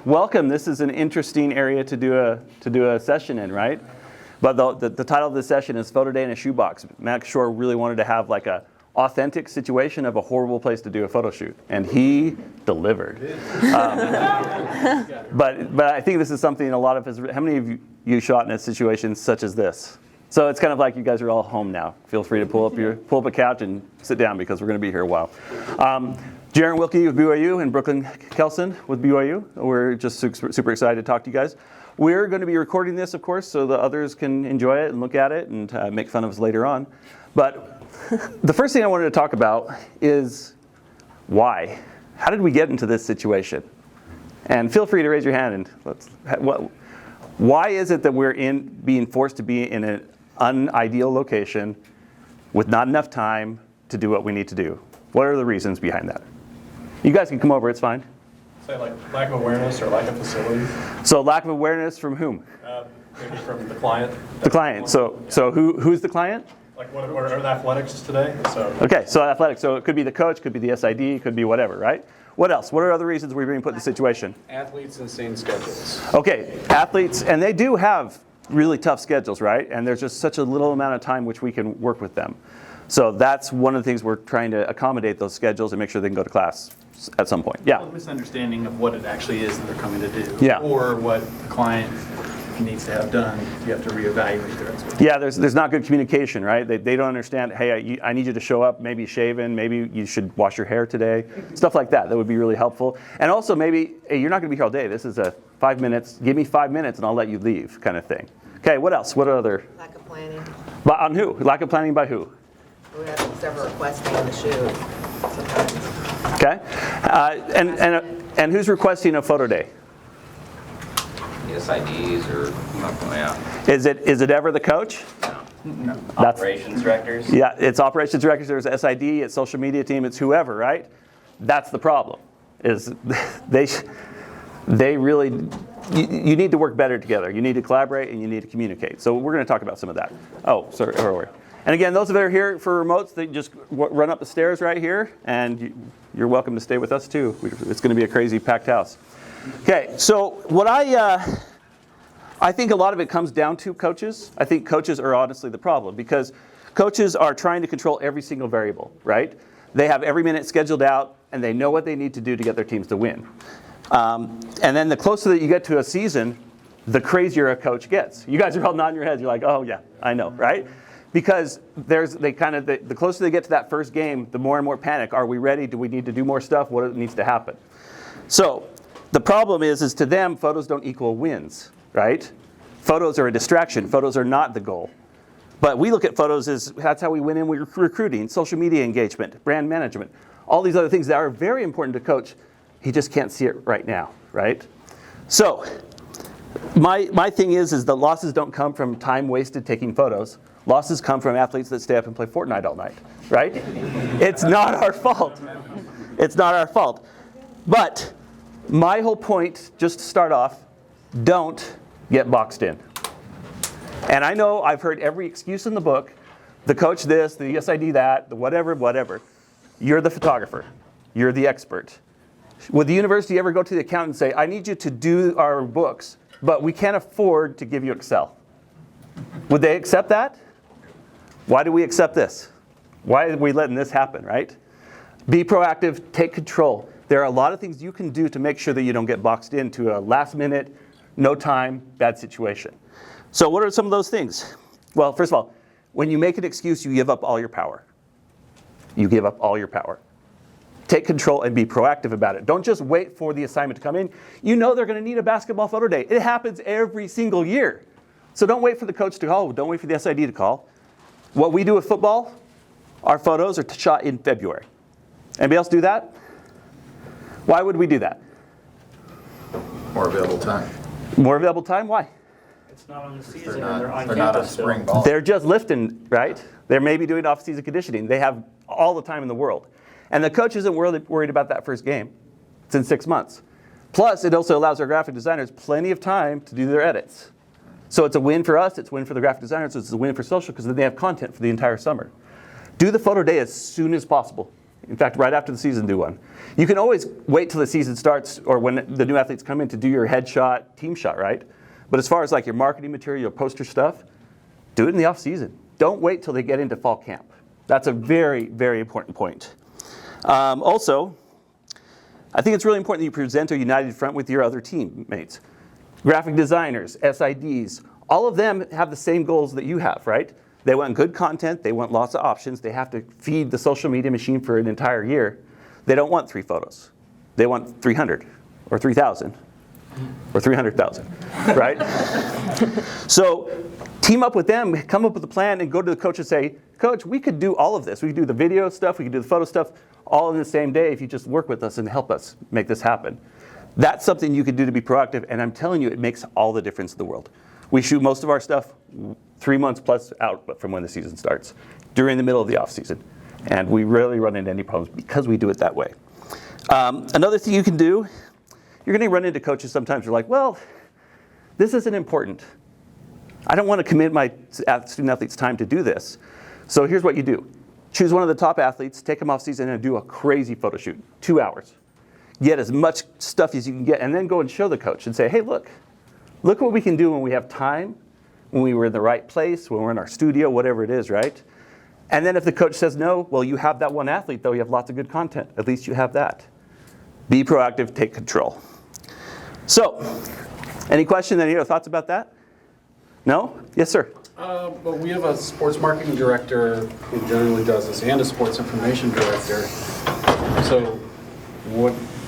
Welcome. This is an interesting area to do a session in, right? But the title of this session is Photoday in a Shoebox. Max Shore really wanted to have like a authentic situation of a horrible place to do a photo shoot, and he delivered. But I think this is something a lot of us. How many of you shot in a situation such as this? So it's kind of like you guys are all home now. Feel free to pull up a couch and sit down because we're going to be here a while. Jaren Wilkey with BYU and Brooklynn Kelson with BYU. We're just super excited to talk to you guys. We're going to be recording this, of course, so the others can enjoy it and look at it and make fun of us later on. But the first thing I wanted to talk about is why. How did we get into this situation? And feel free to raise your hand. And why is it that we're being forced to be in an unideal location with not enough time to do what we need to do? What are the reasons behind that? You guys can come over, it's fine. Say like lack of awareness or lack of facilities? So lack of awareness from whom? Maybe from the client. The client. So who's the client? Like what are the athletics today? Okay, so athletics. So it could be the coach, could be the SID, could be whatever, right? What else? What are other reasons we're being put in the situation? Athletes' insane schedules. Okay, athletes, and they do have really tough schedules, right? And there's just such a little amount of time which we can work with them. So that's one of the things we're trying to accommodate those schedules and make sure they can go to class at some point. Yeah. A misunderstanding of what it actually is that they're coming to do. Yeah. Or what the client needs to have done. You have to reevaluate their expectations. Yeah, there's not good communication, right? They don't understand, hey, I need you to show up, maybe shaven, maybe you should wash your hair today. Stuff like that would be really helpful. And also maybe, hey, you're not going to be here all day. This is a 5 minutes, give me 5 minutes and I'll let you leave kind of thing. Okay, what else? What other? Lack of planning. But on who? Lack of planning by who? We have several requesting on the shoot sometimes. Okay, and who's requesting a photo day? The SIDs or yeah. Is it ever the coach? No. Operations directors. Yeah, it's operations directors. There's SID. It's social media team. It's whoever, right? That's the problem. Is they really you need to work better together. You need to collaborate and you need to communicate. So we're going to talk about some of that. Oh, sorry. And again, those that are here for remotes, they just run up the stairs right here, and you're welcome to stay with us too. It's going to be a crazy packed house. Okay, so what I think a lot of it comes down to coaches. I think coaches are honestly the problem because coaches are trying to control every single variable, right? They have every minute scheduled out, and they know what they need to do to get their teams to win. And then the closer that you get to a season, the crazier a coach gets. You guys are all nodding your heads. You're like, oh yeah, I know, right? Because the closer they get to that first game, the more and more panic. Are we ready? Do we need to do more stuff? What needs to happen? So the problem is to them, photos don't equal wins, right? Photos are a distraction. Photos are not the goal. But we look at photos as that's how we win in recruiting, social media engagement, brand management, all these other things that are very important to coach. He just can't see it right now, right? So my thing is the losses don't come from time wasted taking photos. Losses come from athletes that stay up and play Fortnite all night, right? It's not our fault. It's not our fault. But my whole point, just to start off, don't get boxed in. And I know I've heard every excuse in the book, the coach this, the SID that, the whatever. You're the photographer. You're the expert. Would the university ever go to the accountant and say, I need you to do our books, but we can't afford to give you Excel? Would they accept that? Why do we accept this? Why are we letting this happen, right? Be proactive, take control. There are a lot of things you can do to make sure that you don't get boxed into a last minute, no time, bad situation. So what are some of those things? Well, first of all, when you make an excuse, you give up all your power. You give up all your power. Take control and be proactive about it. Don't just wait for the assignment to come in. You know they're going to need a basketball photo day. It happens every single year. So don't wait for the coach to call. Don't wait for the SID to call. What we do with football, our photos are shot in February. Anybody else do that? Why would we do that? More available time. More available time? Why? It's not on the They're season not, and they're on they're not on campus still. spring ball. They're just lifting, right? They're maybe doing off-season conditioning. They have all the time in the world. And the coach isn't worried about that first game. It's in 6 months. Plus, it also allows our graphic designers plenty of time to do their edits. So it's a win for us, it's a win for the graphic designers, it's a win for social because then they have content for the entire summer. Do the photo day as soon as possible. In fact, right after the season, do one. You can always wait till the season starts or when the new athletes come in to do your headshot, team shot, right? But as far as like your marketing material, your poster stuff, do it in the off season. Don't wait till they get into fall camp. That's a very, very important point. Also, I think it's really important that you present a united front with your other teammates. Graphic designers, SIDs, all of them have the same goals that you have, right? They want good content, they want lots of options, they have to feed the social media machine for an entire year. They don't want 3 photos. They want 300 or 3,000 or 300,000, right? So team up with them, come up with a plan, and go to the coach and say, Coach, we could do all of this. We could do the video stuff, we could do the photo stuff, all in the same day if you just work with us and help us make this happen. That's something you could do to be proactive, and I'm telling you, it makes all the difference in the world. We shoot most of our stuff 3 months plus out from when the season starts, during the middle of the off season. And we rarely run into any problems because we do it that way. Another thing you can do, you're going to run into coaches sometimes who are like, well, this isn't important. I don't want to commit my student athletes' time to do this. So here's what you do. Choose one of the top athletes, take them off season, and do a crazy photo shoot, 2 hours. Get as much stuff as you can get, and then go and show the coach and say, hey, look what we can do when we have time, when we were in the right place, when we're in our studio, whatever it is, right? And then if the coach says no, well, you have that one athlete, though. You have lots of good content. At least you have that. Be proactive, take control. So, any questions, any other thoughts about that? No? Yes, sir. Well, we have a sports marketing director who generally does this, and a sports information director. So,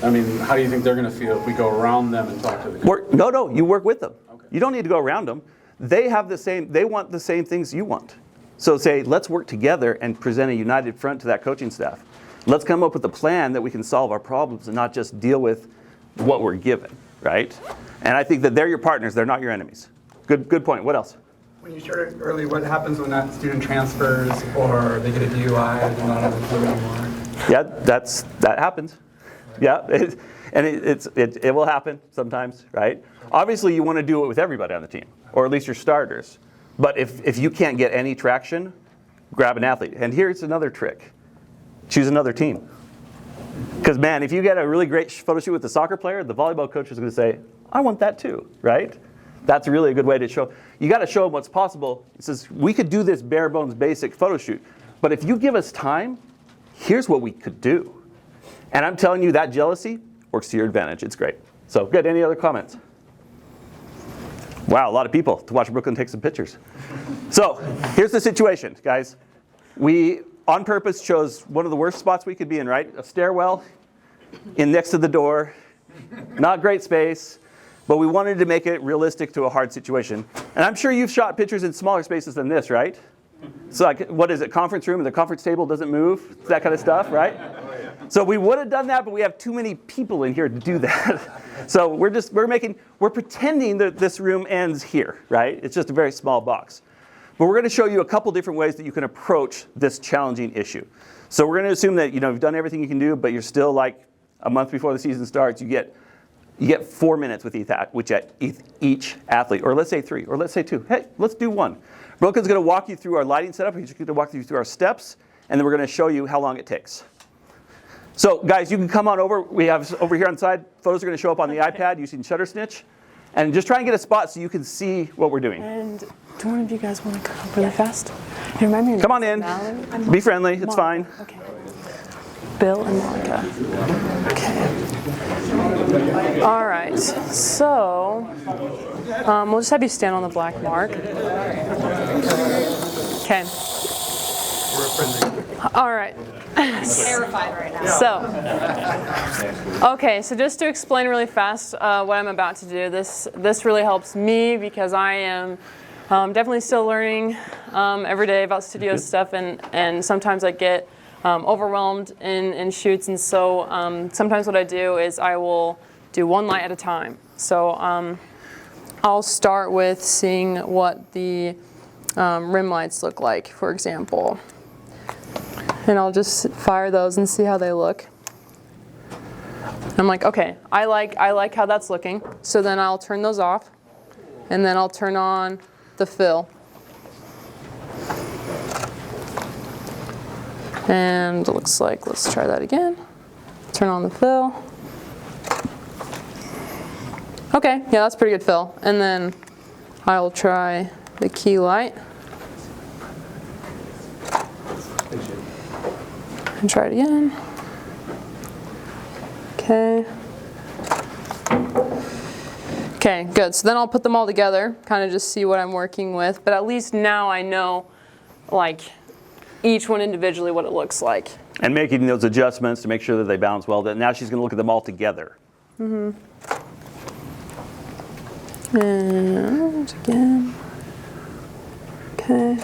how do you think they're going to feel if we go around them and talk to the coach? No, you work with them. Okay. You don't need to go around them. They want the same things you want. So say, let's work together and present a united front to that coaching staff. Let's come up with a plan that we can solve our problems and not just deal with what we're given, right? And I think that they're your partners, they're not your enemies. Good point. What else? When you shared it earlier, what happens when that student transfers or they get a DUI and they're not on the team anymore? Yeah, that happens. Yeah, it will happen sometimes, right? Obviously, you want to do it with everybody on the team, or at least your starters. But if you can't get any traction, grab an athlete. And here's another trick. Choose another team. Because, man, if you get a really great photo shoot with the soccer player, the volleyball coach is going to say, I want that too, right? That's really a good way to show. You got to show them what's possible. It says, we could do this bare bones basic photo shoot. But if you give us time, here's what we could do. And I'm telling you, that jealousy works to your advantage. It's great. So, good. Any other comments? Wow, a lot of people to watch Brooklyn take some pictures. So, here's the situation, guys. We, on purpose, chose one of the worst spots we could be in, right? A stairwell in next to the door. Not great space, but we wanted to make it realistic to a hard situation. And I'm sure you've shot pictures in smaller spaces than this, right? So, like, what is it, conference room, and the conference table doesn't move? That kind of stuff, right? So we would have done that, but we have too many people in here to do that. So we're pretending that this room ends here, right? It's just a very small box. But we're going to show you a couple different ways that you can approach this challenging issue. So we're going to assume that you've done everything you can do, but you're still like a month before the season starts. You get 4 minutes with each athlete, or let's say 3, or let's say 2. Hey, let's do 1. Brooklyn's going to walk you through our lighting setup. He's going to walk you through our steps, and then we're going to show you how long it takes. So, guys, you can come on over. We have over here on the side, photos are going to show up on the iPad using Shutter Snitch. And just try and get a spot so you can see what we're doing. And do one of you guys want to come up really fast? You remember your Come on in. Mallory? Be friendly. It's fine. Okay. Bill and Monica. Okay. All right. So, we'll just have you stand on the black mark. Okay. All right. Terrified right now. So just to explain really fast what I'm about to do, this really helps me because I am definitely still learning every day about studio stuff, and sometimes I get overwhelmed in shoots, and so sometimes what I do is I will do one light at a time. So I'll start with seeing what the rim lights look like, for example. And I'll just fire those and see how they look. I'm like, okay, I like how that's looking. So then I'll turn those off, and then I'll turn on the fill. And it looks like, let's try that again. Turn on the fill. Okay, yeah, that's pretty good fill. And then I'll try the key light. And try it again. Okay. Okay, good. So then I'll put them all together, kind of just see what I'm working with. But at least now I know, like, each one individually what it looks like. And making those adjustments to make sure that they balance well. Now she's going to look at them all together. Mm-hmm. And again. Okay.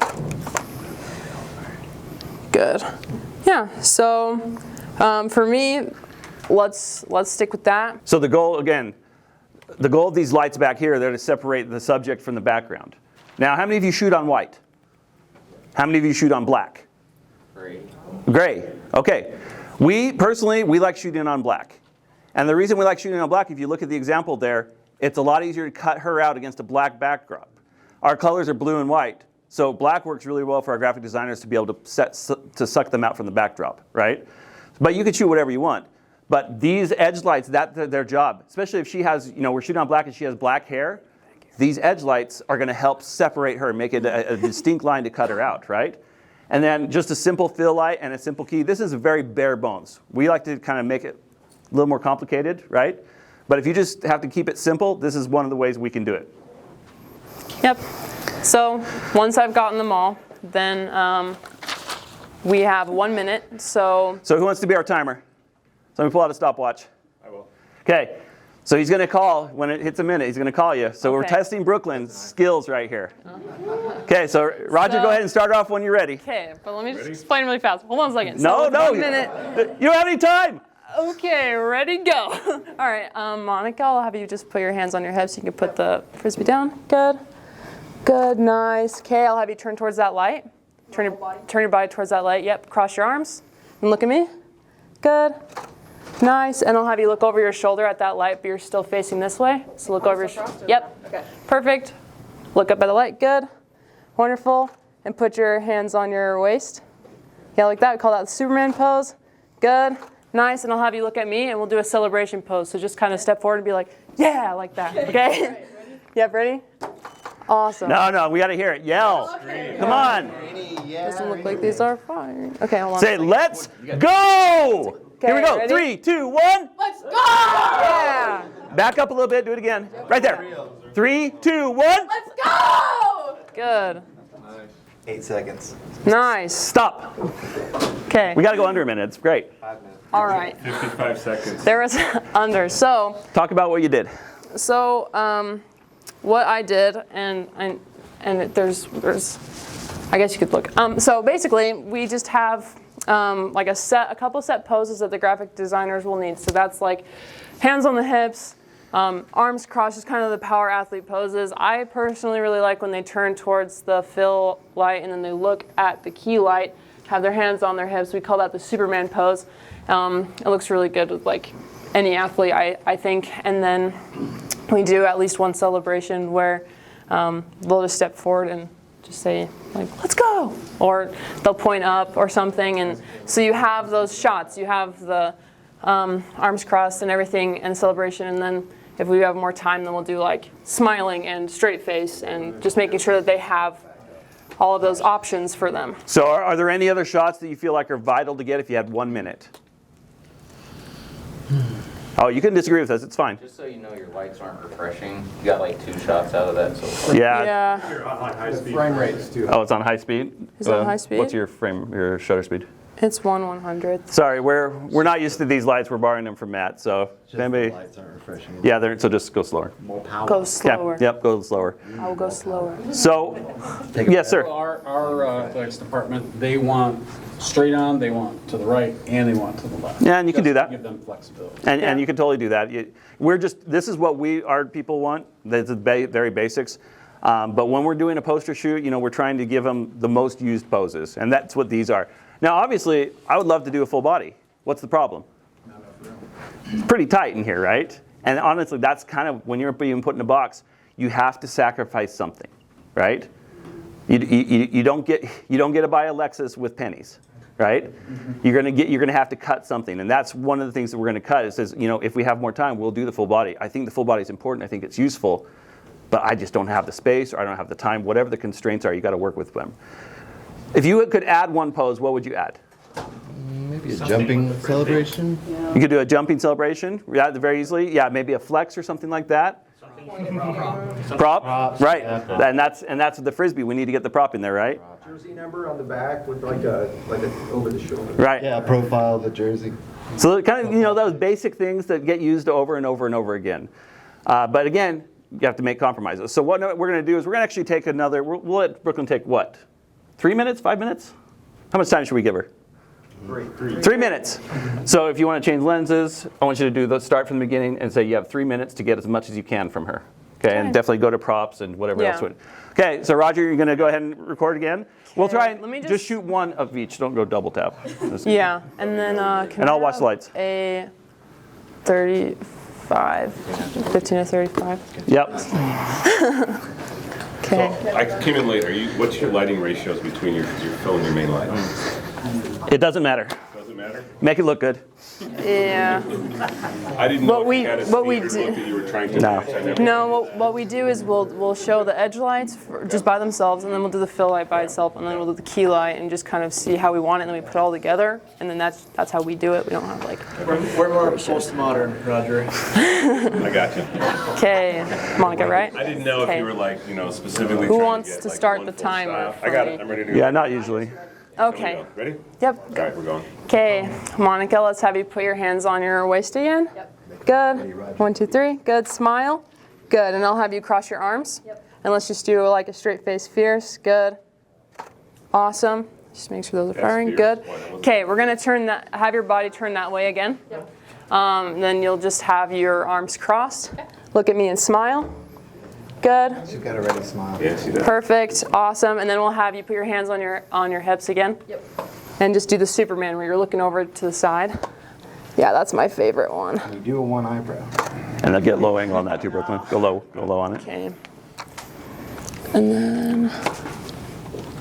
Good. Yeah. So for me, let's stick with that. So the goal, again, the goal of these lights back here, they're to separate the subject from the background. Now, how many of you shoot on white? How many of you shoot on black? Gray. Okay. We like shooting on black. And the reason we like shooting on black, if you look at the example there, it's a lot easier to cut her out against a black backdrop. Our colors are blue and white, so black works really well for our graphic designers to be able to suck them out from the backdrop, right? But you can shoot whatever you want. But these edge lights, that's their job. Especially if she has, we're shooting on black and she has black hair, these edge lights are going to help separate her and make it a distinct line to cut her out, right? And then just a simple fill light and a simple key. This is very bare bones. We like to kind of make it a little more complicated, right? But if you just have to keep it simple, this is one of the ways we can do it. Yep. So once I've gotten them all, then we have 1 minute. So who wants to be our timer? So let me pull out a stopwatch. I will. Okay. So he's going to call when it hits a minute. He's going to call you. So we're Okay. testing Brooklyn's skills right here. Okay. So Roger, go ahead and start off when you're ready. okay, but let me just explain really fast. Hold on a second. No, So no. 1 minute. You don't have any time. Okay, ready, go. All right, Monica, I'll have you just put your hands on your hips. You can put the frisbee down. Good. Good, nice. Okay, I'll have you turn towards that light. Turn your body towards that light. Yep, cross your arms and look at me. Good. Nice, and I'll have you look over your shoulder at that light, but you're still facing this way. So look over your shoulder. Yep. Okay. Perfect. Look up at the light. Good. Wonderful. And put your hands on your waist. Yeah, like that. We call that the Superman pose. Good. Nice, and I'll have you look at me, and we'll do a celebration pose. So just kind of step forward and be like, yeah, like that, okay? Ready? Yep, ready? Awesome. No, we got to hear it. Yell. Okay. Come on. Doesn't look like these are firing. Okay, hold on. Say, let's go. Here we go. ready? 3, 2, 1. Let's go! Yeah. Back up a little bit. Do it again. Right there. 3, 2, 1. Let's go! Good. 8 seconds. Nice. Stop. Okay. We got to go under a minute. It's great. All right. 55 seconds. There was under. So Talk about what you did. What I did, and there's, I guess you could look. So basically, we just have like a couple set poses that the graphic designers will need. So that's like hands on the hips, arms crossed, just kind of the power athlete poses. I personally really like when they turn towards the fill light and then they look at the key light, have their hands on their hips. We call that the Superman pose. It looks really good with like any athlete, I think. And then we do at least one celebration where they'll just step forward and just say like, let's go, or they'll point up or something. And so you have those shots, you have the arms crossed and everything and celebration. And then if we have more time, then we'll do like smiling and straight face and just making sure that they have all of those options for them. So are there any other shots that you feel like are vital to get if you had 1 minute? Oh, you can disagree with us. It's fine. Just so you know, your lights aren't refreshing. You got like 2 shots out of that so far. Yeah. Yeah. You're on high speed. Frame rates too. Oh, it's on high speed? Is it on high speed? What's your shutter speed? It's 1/100th. Sorry, we're not used to these lights. We're borrowing them from Matt. So if anybody, Lights aren't refreshing. yeah, so just go slower. More power. Go slower. Yeah, yep, go slower. I will go slower. So, yes, sir. Our athletics department, they want straight on, they want to the right, and they want to the left. Yeah, and you can Just do that. to give them flexibility. And you can totally do that. This is what our people want. That's the very basics. But when we're doing a poster shoot, we're trying to give them the most used poses, and that's what these are. Now, obviously, I would love to do a full body. What's the problem? It's pretty tight in here, right? And honestly, that's kind of when you're being put in a box, you have to sacrifice something, right? You don't get to buy a Lexus with pennies. right? You're gonna have to cut something, and that's one of the things that we're gonna cut. It says, if we have more time, we'll do the full body. I think the full body is important. I think it's useful, but I just don't have the space, or I don't have the time. Whatever the constraints are, you got to work with them. If you could add one pose, what would you add? Maybe a jumping celebration. You could do a jumping celebration, yeah, very easily. Yeah, maybe a flex or something like that. Prop, right? And that's the frisbee. We need to get the prop in there, right? Jersey number on the back with like a over the shoulder. Right. Yeah, profile of the jersey. So kind of those basic things that get used over and over and over again. But again, you have to make compromises. So what we're going to do is we're going to actually take another. We'll let Brooklyn take what? 3 minutes? 5 minutes? How much time should we give her? 3 minutes. So if you want to change lenses, I want you to do the start from the beginning and say you have 3 minutes to get as much as you can from her. Okay, and definitely go to props and whatever else. Okay, so Roger, you're going to go ahead and record again. We'll try and Let me just shoot one of each. Don't go double tap. Yeah, and then And I'll watch the lights. A 35, 15 to 35. Yep. Okay. So I came in late. What's your lighting ratios between your fill and your main light? It doesn't matter. Doesn't matter? Make it look good. Yeah. I didn't know What if you had a what we standard do- look that you were trying to No. match. I never- No, what we do is we'll show the edge lights just by themselves, and then we'll do the fill light by itself, and then we'll do the key light, and just kind of see how we want it, and then we put it all together, and then that's how we do it. We don't have like. We're more postmodern, Roger. I got you. Okay, Monica, right? I didn't know if Okay. you were like, specifically Who trying wants to get to like start one the full timer shot. for I got me? it. I'm ready to go. Yeah, not usually. Okay. Here we go. Ready? Yep. All right, we're going. Okay, Monica, let's have you put your hands on your waist again. Yep. Good. 1, 2, 3. Good. Smile. Good. And I'll have you cross your arms. Yep. And let's just do like a straight face fierce. Good. Awesome. Just make sure those are firing. fierce. Good. Boy, that wasn't Okay, we're gonna have your body turn that way again. Yep. Then you'll just have your arms crossed. Okay. Look at me and smile. Good. She's got a ready smile. Yeah, see that? Perfect. Awesome. And then we'll have you put your hands on your hips again. Yep. And just do the Superman where you're looking over to the side. Yeah, that's my favorite one. You do a one eyebrow. And I'll get low angle on that too, Brooklyn. Go low on it. Okay. And then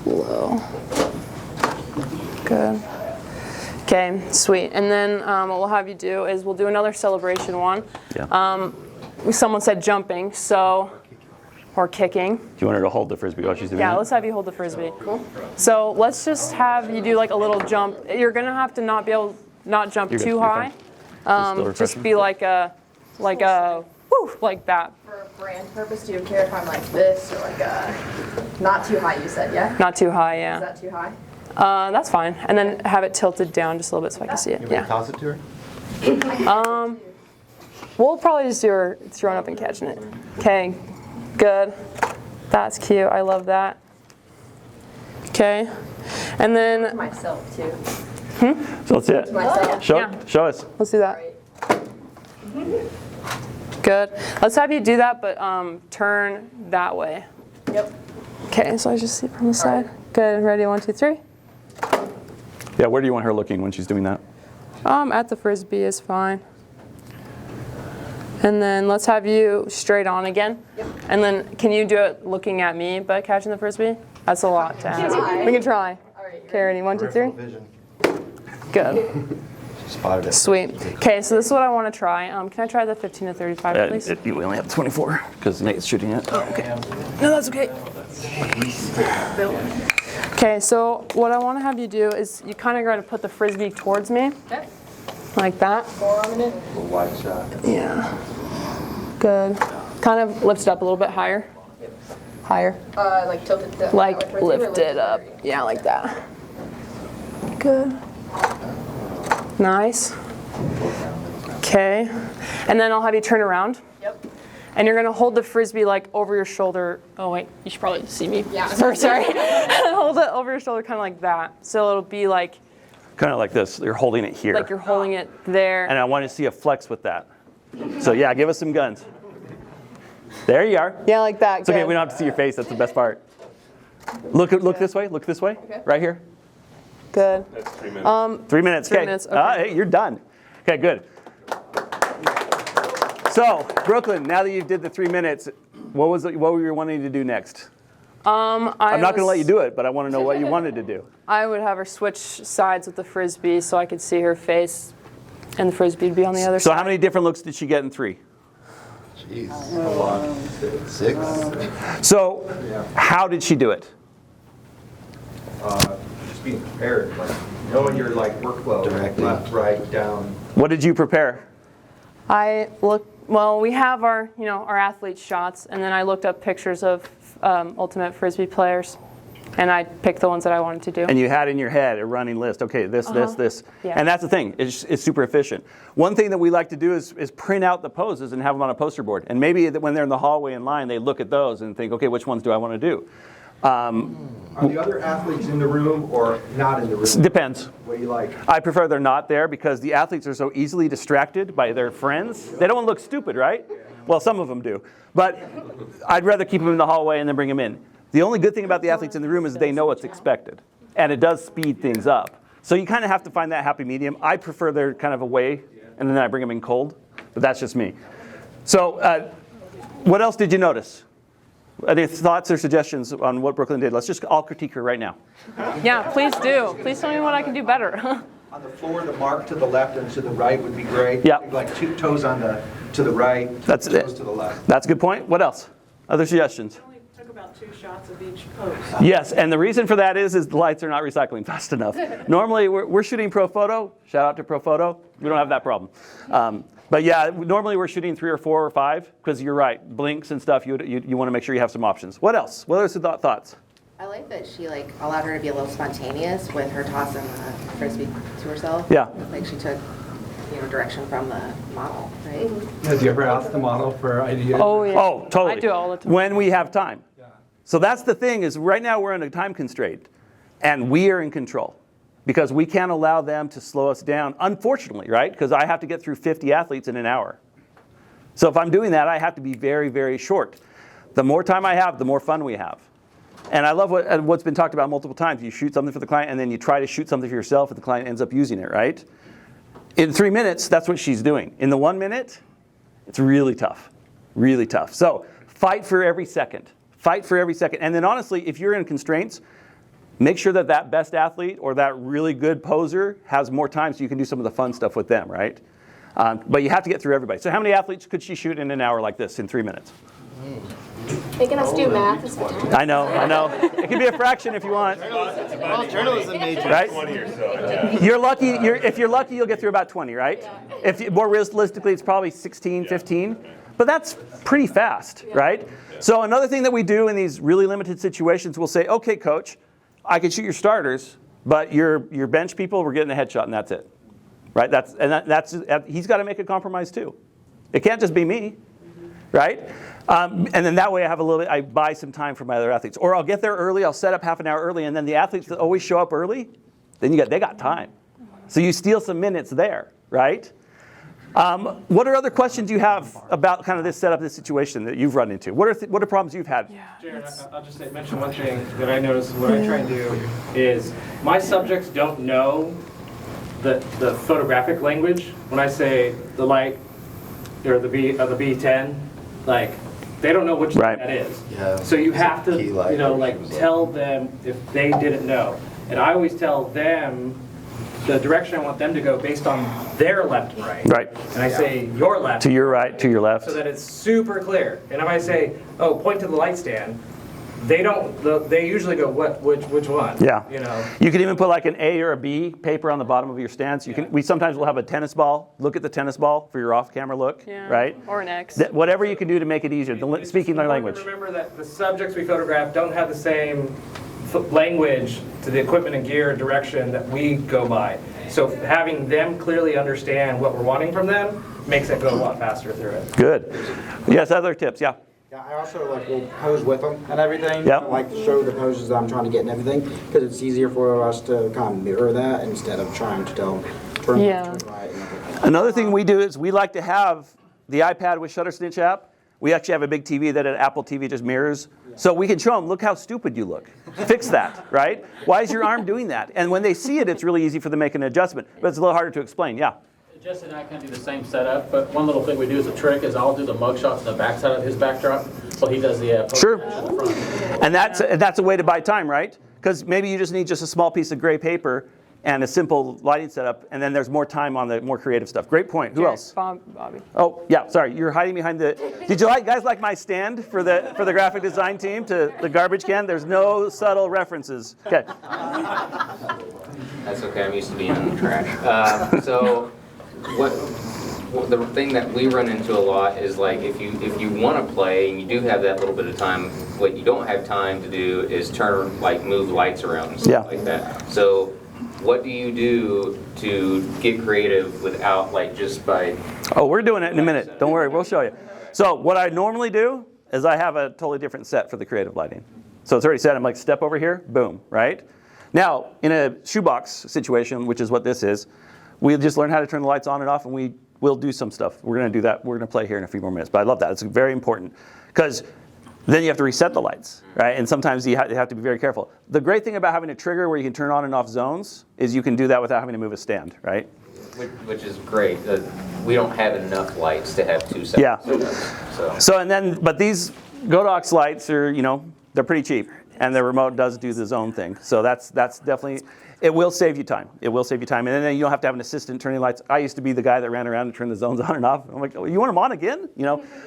low. Good. Okay, sweet. And then what we'll have you do is we'll do another celebration one. Yeah. Someone said jumping, or kicking. Do you want her to hold the frisbee while she's doing Yeah, that? let's have you hold the frisbee. Cool. So let's just have you do like a little jump. You're gonna have to not jump You're good, too you're high. fine. Just refreshing. be like a woo, like that. For brand purpose, do you care if I'm like this or like not too high, you said, yeah? Not too high, Is yeah. that too high? That's fine. And then have it tilted down just a little bit so I can see it. You want to Yeah. toss it to her? We'll probably just do her throwing up and catching it. Okay, good. That's cute. I love that. Okay, and then Myself too. So let's see it. Myself. Show us. let's do that. Good. Let's have you do that, but turn that way. Yep. Okay, so I just see it from the side. Good. Ready? 1, 2, 3. Yeah, where do you want her looking when she's doing that? At the frisbee is fine. And then let's have you straight on again. Yep. And then can you do it looking at me but catching the frisbee? That's a lot to ask. We can try. All right. Okay, ready? 1, 2, 3. Vision. Good. Spotted it. Sweet. Okay, so this is what I want to try. Can I try the 15 to 35, please? We only have 24 because Nate's shooting it. Oh, okay. No, that's okay. Okay, so what I want to have you do is you kind of got to put the frisbee towards me. Okay. Like that. Forearm in it. A wide shot. Yeah. Good. Kind of lift it up a little bit higher. Higher. Like tilt it that Like way towards you or lift it up. Yeah, like that. Good. Nice. Okay. And then I'll have you turn around. Yep. And you're gonna hold the frisbee like over your shoulder. Oh wait, you should probably see me. Yeah. Sorry. Hold it over your shoulder, kind of like that. So it'll be like Kind of like this. You're holding it here. you're holding it there. And I want to see a flex with that. So yeah, give us some guns. There you are. Yeah, like that. It's okay. Good. We don't have to see your face. That's the best part. Look this way. Look this way. Okay. Right here. Good. That's 3 minutes. 3 minutes. 3 Okay. minutes, okay. Hey, you're done. Okay, good. So Brooklyn, now that you did the 3 minutes, what were you wanting to do next? I'm not going to let you do it, but I want to know what you wanted to do. I would have her switch sides with the Frisbee so I could see her face and the Frisbee would be on the other So side. how many different looks did she get in 3? Jeez, a lot. 6? So how did she do it? Just being prepared, like knowing your like workflow, Directly. left, right, down. What did you prepare? Well, we have our, our athlete shots, and then I looked up pictures of ultimate Frisbee players, and I picked the ones that I wanted to do. And you had in your head a running list. Okay, this. Yeah. And that's the thing. It's super efficient. One thing that we like to do is print out the poses and have them on a poster board. And maybe when they're in the hallway in line, they look at those and think, okay, which ones do I want to do? Are the other athletes in the room or not in the room? Depends. What do you like? I prefer they're not there because the athletes are so easily distracted by their friends. They don't want to look stupid, right? Well, some of them do. But I'd rather keep them in the hallway and then bring them in. The only good thing about the athletes in the room is they know what's expected. And it does speed things up. So you kind of have to find that happy medium. I prefer they're kind of away and then I bring them in cold. But that's just me. So what else did you notice? Any thoughts or suggestions on what Brooklyn did? Let's just all critique her right now. Yeah, please do. Please tell me what I can do better. On the floor, the mark to the left and to the right would be great. Yeah. Like 2 toes on to the right, 2 That's toes it. to the left. That's a good point. What else? Other suggestions? only took about 2 shots of each pose. Yes, and the reason for that is the lights are not recycling fast enough. Normally, we're shooting Pro Photo. Shout out to Pro Photo. We don't have that problem. But yeah, normally we're shooting 3 or 4 or 5 because you're right, blinks and stuff. You want to make sure you have some options. What else? What are some thoughts? I like that she allowed her to be a little spontaneous with her tossing the Frisbee to herself. Yeah. Like she took, direction from the model, right? Have you ever asked the model for ideas? Oh, yeah. Oh, totally. I do all the time. When we have time. So that's the thing is right now we're in a time constraint and we are in control because we can't allow them to slow us down, unfortunately, right? Because I have to get through 50 athletes in an hour. So if I'm doing that, I have to be very, very short. The more time I have, the more fun we have. And I love what's been talked about multiple times. You shoot something for the client and then you try to shoot something for yourself and the client ends up using it, right? In 3 minutes, that's what she's doing. In the 1 minute, it's really tough, really tough. So fight for every second. Fight for every second. And then honestly, if you're in constraints, make sure that best athlete or that really good poser has more time so you can do some of the fun stuff with them, right? But you have to get through everybody. So how many athletes could she shoot in an hour like this in 3 minutes? Making us do math is fantastic. I know. It can be a fraction if you want. Well, journalism major. Right? 20 or so. You're lucky. If you're lucky, you'll get through about 20, right? More realistically, it's probably 16, 15. But that's pretty fast, right? So another thing that we do in these really limited situations, we'll say, okay, coach, I can shoot your starters, but your bench people, we're getting a headshot, and that's it, right? He's got to make a compromise too. It can't just be me, right? And then that way I buy some time for my other athletes. Or I'll get there early, I'll set up half an hour early, and then the athletes that always show up early, then they got time. So you steal some minutes there, right? What are other questions you have about kind of this setup, this situation that you've run into? What are problems you've had? Jaren, I'll just mention one thing that I noticed. What I try and do is my subjects don't know the photographic language. When I say the light or the B10, they don't know which right. that is. Yeah. So you have to tell them if they didn't know. And I always tell them the direction I want them to go based on their left and right. Right. And I say your left. To your right, to your left. So that it's super clear. And if I say, oh, point to the light stand, they don't. They usually go, which one? Yeah. You can even put like an A or a B paper on the bottom of your stand. So we sometimes will have a tennis ball. Look at the tennis ball for your off-camera look, right? Or an X. Whatever you can do to make it easier. Speaking their language. Remember that the subjects we photograph don't have the same language to the equipment and gear direction that we go by. So having them clearly understand what we're wanting from them makes it go a lot faster through it. Good. Yes, other tips, yeah. Yeah, I also will pose with them and everything. Yeah. I like to show the poses that I'm trying to get and everything because it's easier for us to kind of mirror that instead of trying to tell them turn left, turn right. Another thing we do is we like to have the iPad with Shutter Snitch app. We actually have a big TV that an Apple TV just mirrors. So we can show them, look how stupid you look. Fix that, right? Why is your arm doing that? And when they see it, it's really easy for them to make an adjustment. But it's a little harder to explain, yeah. Justin and I kind of do the same setup, but one little thing we do as a trick is I'll do the mug shots on the backside of his backdrop. Well, he does the Sure. And that's a way to buy time, right? Because maybe you just need just a small piece of gray paper and a simple lighting setup, and then there's more time on the more creative stuff. Great point. Who else? Bobby. Oh, yeah, sorry. You're hiding behind the... Did you guys like my stand for the graphic design team to the garbage can? There's no subtle references. Okay. That's okay, I'm used to being in the trash. So, the thing that we run into a lot is like if you want to play and you do have that little bit of time, what you don't have time to do is move lights around and stuff like that. So, what do you do to get creative without just by... Oh, we're doing it in a minute. Don't worry, we'll show you. So what I normally do is I have a totally different set for the creative lighting. So it's already set. I'm like, step over here, boom, right? Now, in a shoebox situation, which is what this is, we just learn how to turn the lights on and off, and we'll do some stuff. We're going to do that. We're going to play here in a few more minutes. But I love that. It's very important because then you have to reset the lights, right? And sometimes you have to be very careful. The great thing about having a trigger where you can turn on and off zones is you can do that without having to move a stand, right? Which is great. We don't have enough lights to have two sets. Yeah. But these Godox lights are, they're pretty cheap, and the remote does do the zone thing. So that's definitely, it will save you time. It will save you time, and then you don't have to have an assistant turning lights. I used to be the guy that ran around and turned the zones on and off. I'm like, oh, you want them on again?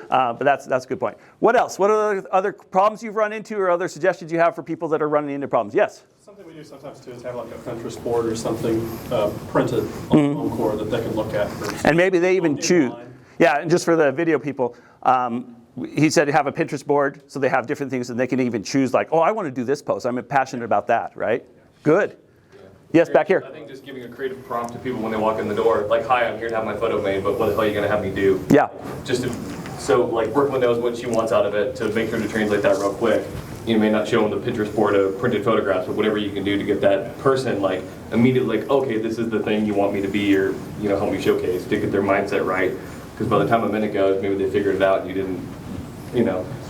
But that's a good point. What else? What are other problems you've run into, or other suggestions you have for people that are running into problems? Yes. Something we do sometimes too is have like a Pinterest board or something printed on the home core that they can look at. And maybe they even choose. Yeah, and just for the video people, he said have a Pinterest board so they have different things and they can even choose I want to do this post. I'm passionate about that, right? Good. Yes, back here. I think just giving a creative prompt to people when they walk in the door, hi, I'm here to have my photo made, but what the hell are you going to have me do? Yeah. So Brooklyn knows what she wants out of it, to make sure to translate that real quick. You may not show them the Pinterest board of printed photographs, but whatever you can do to get that person immediately okay, this is the thing you want me to be, or help me showcase, to get their mindset right. Because by the time a minute goes, maybe they figured it out and you didn't,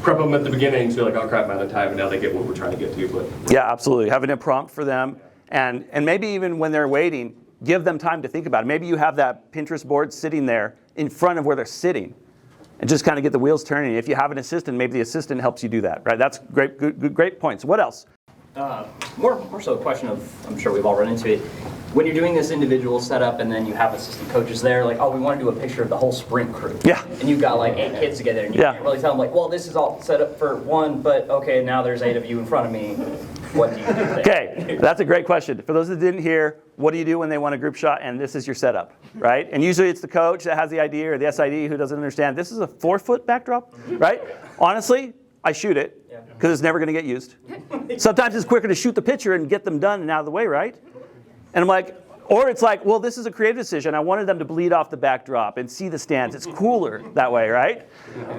prep them at the beginning, so oh crap, I'm out of time, and now they get what we're trying to get to. But yeah, absolutely. Having a prompt for them, and maybe even when they're waiting, give them time to think about it. Maybe you have that Pinterest board sitting there in front of where they're sitting, and just kind of get the wheels turning. If you have an assistant, maybe the assistant helps you do that, right? That's great points. What else? More so a question of, I'm sure we've all run into it. When you're doing this individual setup and then you have assistant coaches there, we want to do a picture of the whole sprint crew. Yeah. And you've got 8 kids together and you can't really tell them well, this is all set up for one, but okay, now there's 8 of you in front of me. What do you do there? Okay, that's a great question. For those that didn't hear, what do you do when they want a group shot and this is your setup, right? And usually it's the coach that has the idea or the SID who doesn't understand. This is a 4-foot backdrop, right? Honestly, I shoot it because it's never going to get used. Sometimes it's quicker to shoot the picture and get them done and out of the way, right? And I'm like, or it's well, this is a creative decision. I wanted them to bleed off the backdrop and see the stands. It's cooler that way, right?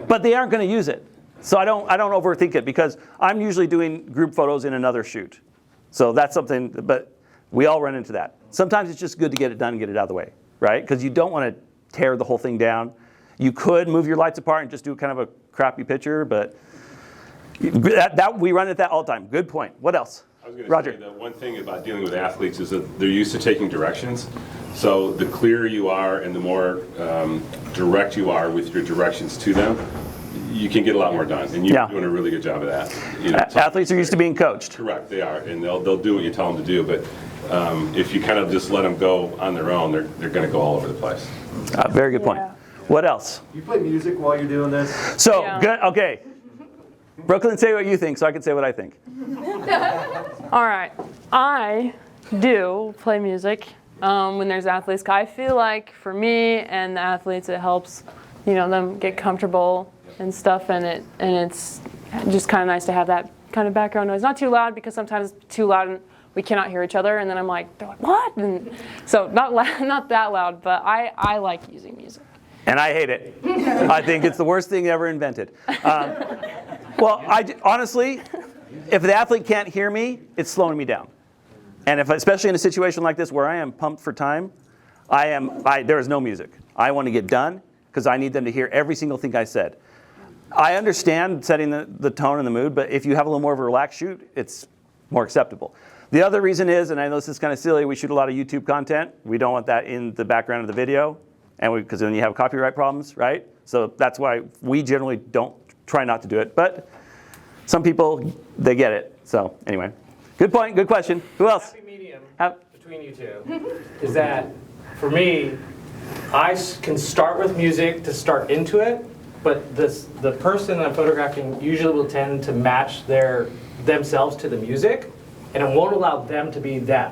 But they aren't going to use it. So I don't overthink it because I'm usually doing group photos in another shoot. So that's something, but we all run into that. Sometimes it's just good to get it done and get it out of the way, right? Because you don't want to tear the whole thing down. You could move your lights apart and just do kind of a crappy picture, but that we run into that all the time. Good point. What else? I was going to say the one thing about dealing with athletes is that they're used to taking directions. So the clearer you are and the more direct you are with your directions to them, you can get a lot more done. And you're doing a really good job of that. Athletes are used to being coached. Correct, they are. And they'll do what you tell them to do. But if you kind of just let them go on their own, they're going to go all over the place. Very good point. What else? You play music while you're doing this? So, good. Okay. Brooklyn, say what you think so I can say what I think. All right. I do play music when there's athletes. I feel like for me and the athletes, it helps, them get comfortable and stuff, and it's just kind of nice to have that kind of background noise. Not too loud because sometimes it's too loud and we cannot hear each other, and then they're like, what? And so not that loud, but I like using music. And I hate it. I think it's the worst thing ever invented. Well, honestly, if the athlete can't hear me, it's slowing me down. And especially in a situation like this where I am pumped for time, there is no music. I want to get done because I need them to hear every single thing I said. I understand setting the tone and the mood, but if you have a little more of a relaxed shoot, it's more acceptable. The other reason is, and I know this is kind of silly, we shoot a lot of YouTube content. We don't want that in the background of the video, and because then you have copyright problems, right? So that's why we generally don't try not to do it. But some people, they get it. So anyway, good point, good question. Who else? Happy medium between you two is that, for me, I can start with music to start into it, but the person I'm photographing usually will tend to match themselves to the music, and it won't allow them to be them.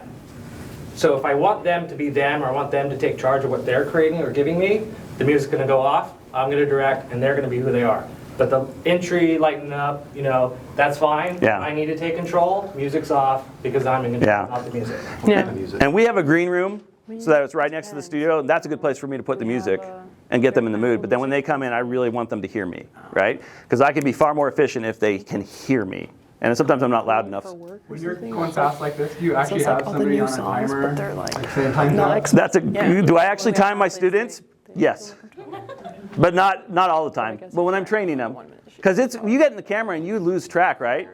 So if I want them to be them, or I want them to take charge of what they're creating or giving me, the music's going to go off, I'm going to direct, and they're going to be who they are. But the entry, lighten up, that's fine. Yeah. I need to take control. Music's off because I'm in control, not the music. Yeah. And we have a green room so that it's right next to the studio. And that's a good place for me to put the music and get them in the mood. But then when they come in, I really want them to hear me, right? Because I can be far more efficient if they can hear me. And sometimes I'm not loud enough. When you're going fast like this, do you actually have somebody on a timer? They're like, saying time's up? Do I actually time my students? Yes. But not all the time. But when I'm training them. Because you get in the camera and you lose track, right?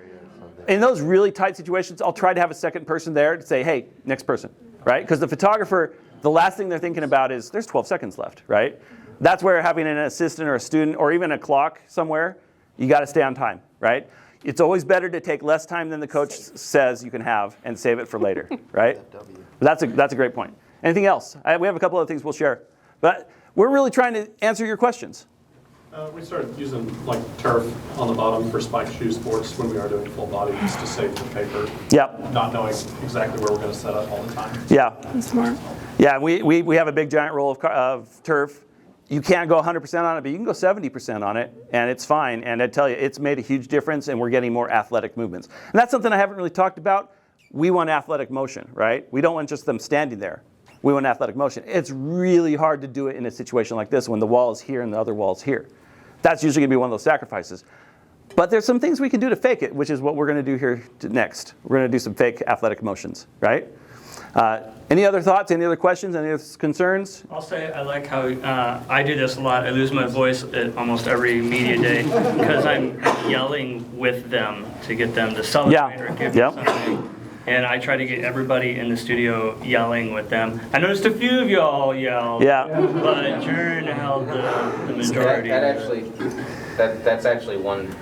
In those really tight situations, I'll try to have a second person there to say, hey, next person, right? Because the photographer, the last thing they're thinking about is there's 12 seconds left, right? That's where having an assistant or a student or even a clock somewhere, you got to stay on time, right? It's always better to take less time than the coach says you can have and save it for later, right? That's a great point. Anything else? We have a couple of things we'll share. But we're really trying to answer your questions. We started using turf on the bottom for spiked shoe sports when we are doing full body, just to save the paper. Yep. Not knowing exactly where we're going to set up all the time. Yeah. That's smart. Yeah, we have a big giant roll of turf. You can't go 100% on it, but you can go 70% on it, and it's fine. And I tell you, it's made a huge difference, and we're getting more athletic movements. And that's something I haven't really talked about. We want athletic motion, right? We don't want just them standing there. We want athletic motion. It's really hard to do it in a situation like this when the wall is here and the other wall is here. That's usually going to be one of those sacrifices. But there's some things we can do to fake it, which is what we're going to do here next. We're going to do some fake athletic motions, right? Any other thoughts? Any other questions? Any other concerns? I'll say I like how I do this a lot. I lose my voice at almost every media day because I'm yelling with them to get them to celebrate or give me something. And I try to get everybody in the studio yelling with them. I noticed a few of y'all yelled, but Jaren held the majority. That's actually one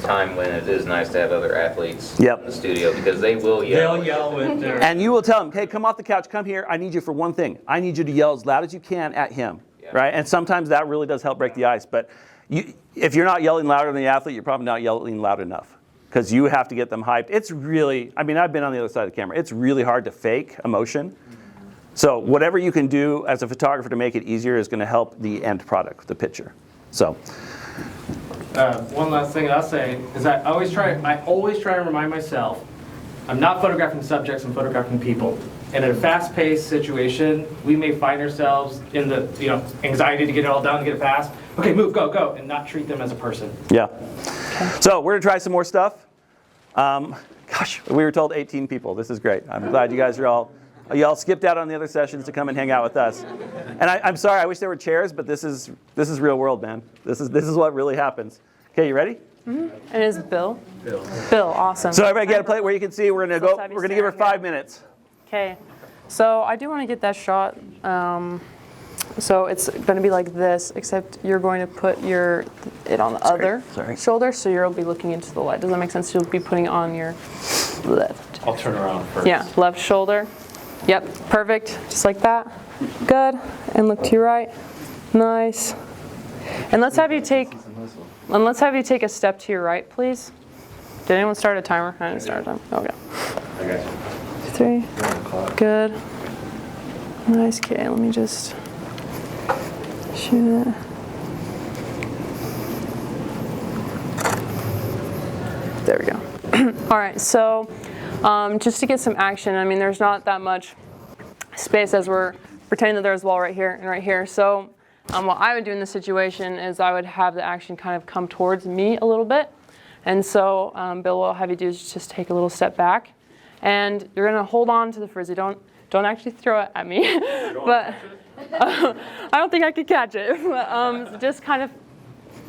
time when it is nice to have other athletes in the studio, because they will yell. They'll yell with their... And you will tell them, hey, come off the couch, come here. I need you for one thing. I need you to yell as loud as you can at him, right? And sometimes that really does help break the ice. But if you're not yelling louder than the athlete, you're probably not yelling loud enough, because you have to get them hyped. It's really, I've been on the other side of the camera. It's really hard to fake emotion. So whatever you can do as a photographer to make it easier is going to help the end product, the picture. So. One last thing I'll say is that I always try to remind myself, I'm not photographing subjects, I'm photographing people. And in a fast-paced situation, we may find ourselves in the anxiety to get it all done, to get it fast. Okay, move, go, and not treat them as a person. Yeah. So we're gonna try some more stuff. Gosh, we were told 18 people. This is great. I'm glad you guys are y'all skipped out on the other sessions to come and hang out with us. And I'm sorry, I wish there were chairs, but this is real world, man. This is what really happens. Okay, you ready? Mm-hmm. And is Bill? Bill, awesome. So everybody get a plate where you can see. We're gonna give her 5 minutes. Okay. So I do want to get that shot. So it's going to be like this, except you're going to put it on the other shoulder, so you'll be looking into the light. Does that make sense? You'll be putting it on your left. I'll turn around first. Yeah, left shoulder. Yep, perfect. Just like that. Good. And look to your right. Nice. And let's have you take a step to your right, please. Did anyone start a timer? I didn't start a timer. Okay. I got you. 3. Good. Nice. Okay, let me just shoot it. There we go. All right, so just to get some action, there's not that much space as we're pretending that there's a wall right here and right here. So what I would do in this situation is I would have the action kind of come towards me a little bit. And so Bill, what I'll have you do is just take a little step back. And you're going to hold on to the frisbee. Don't actually throw it at me. But I don't think I could catch it. Just kind of,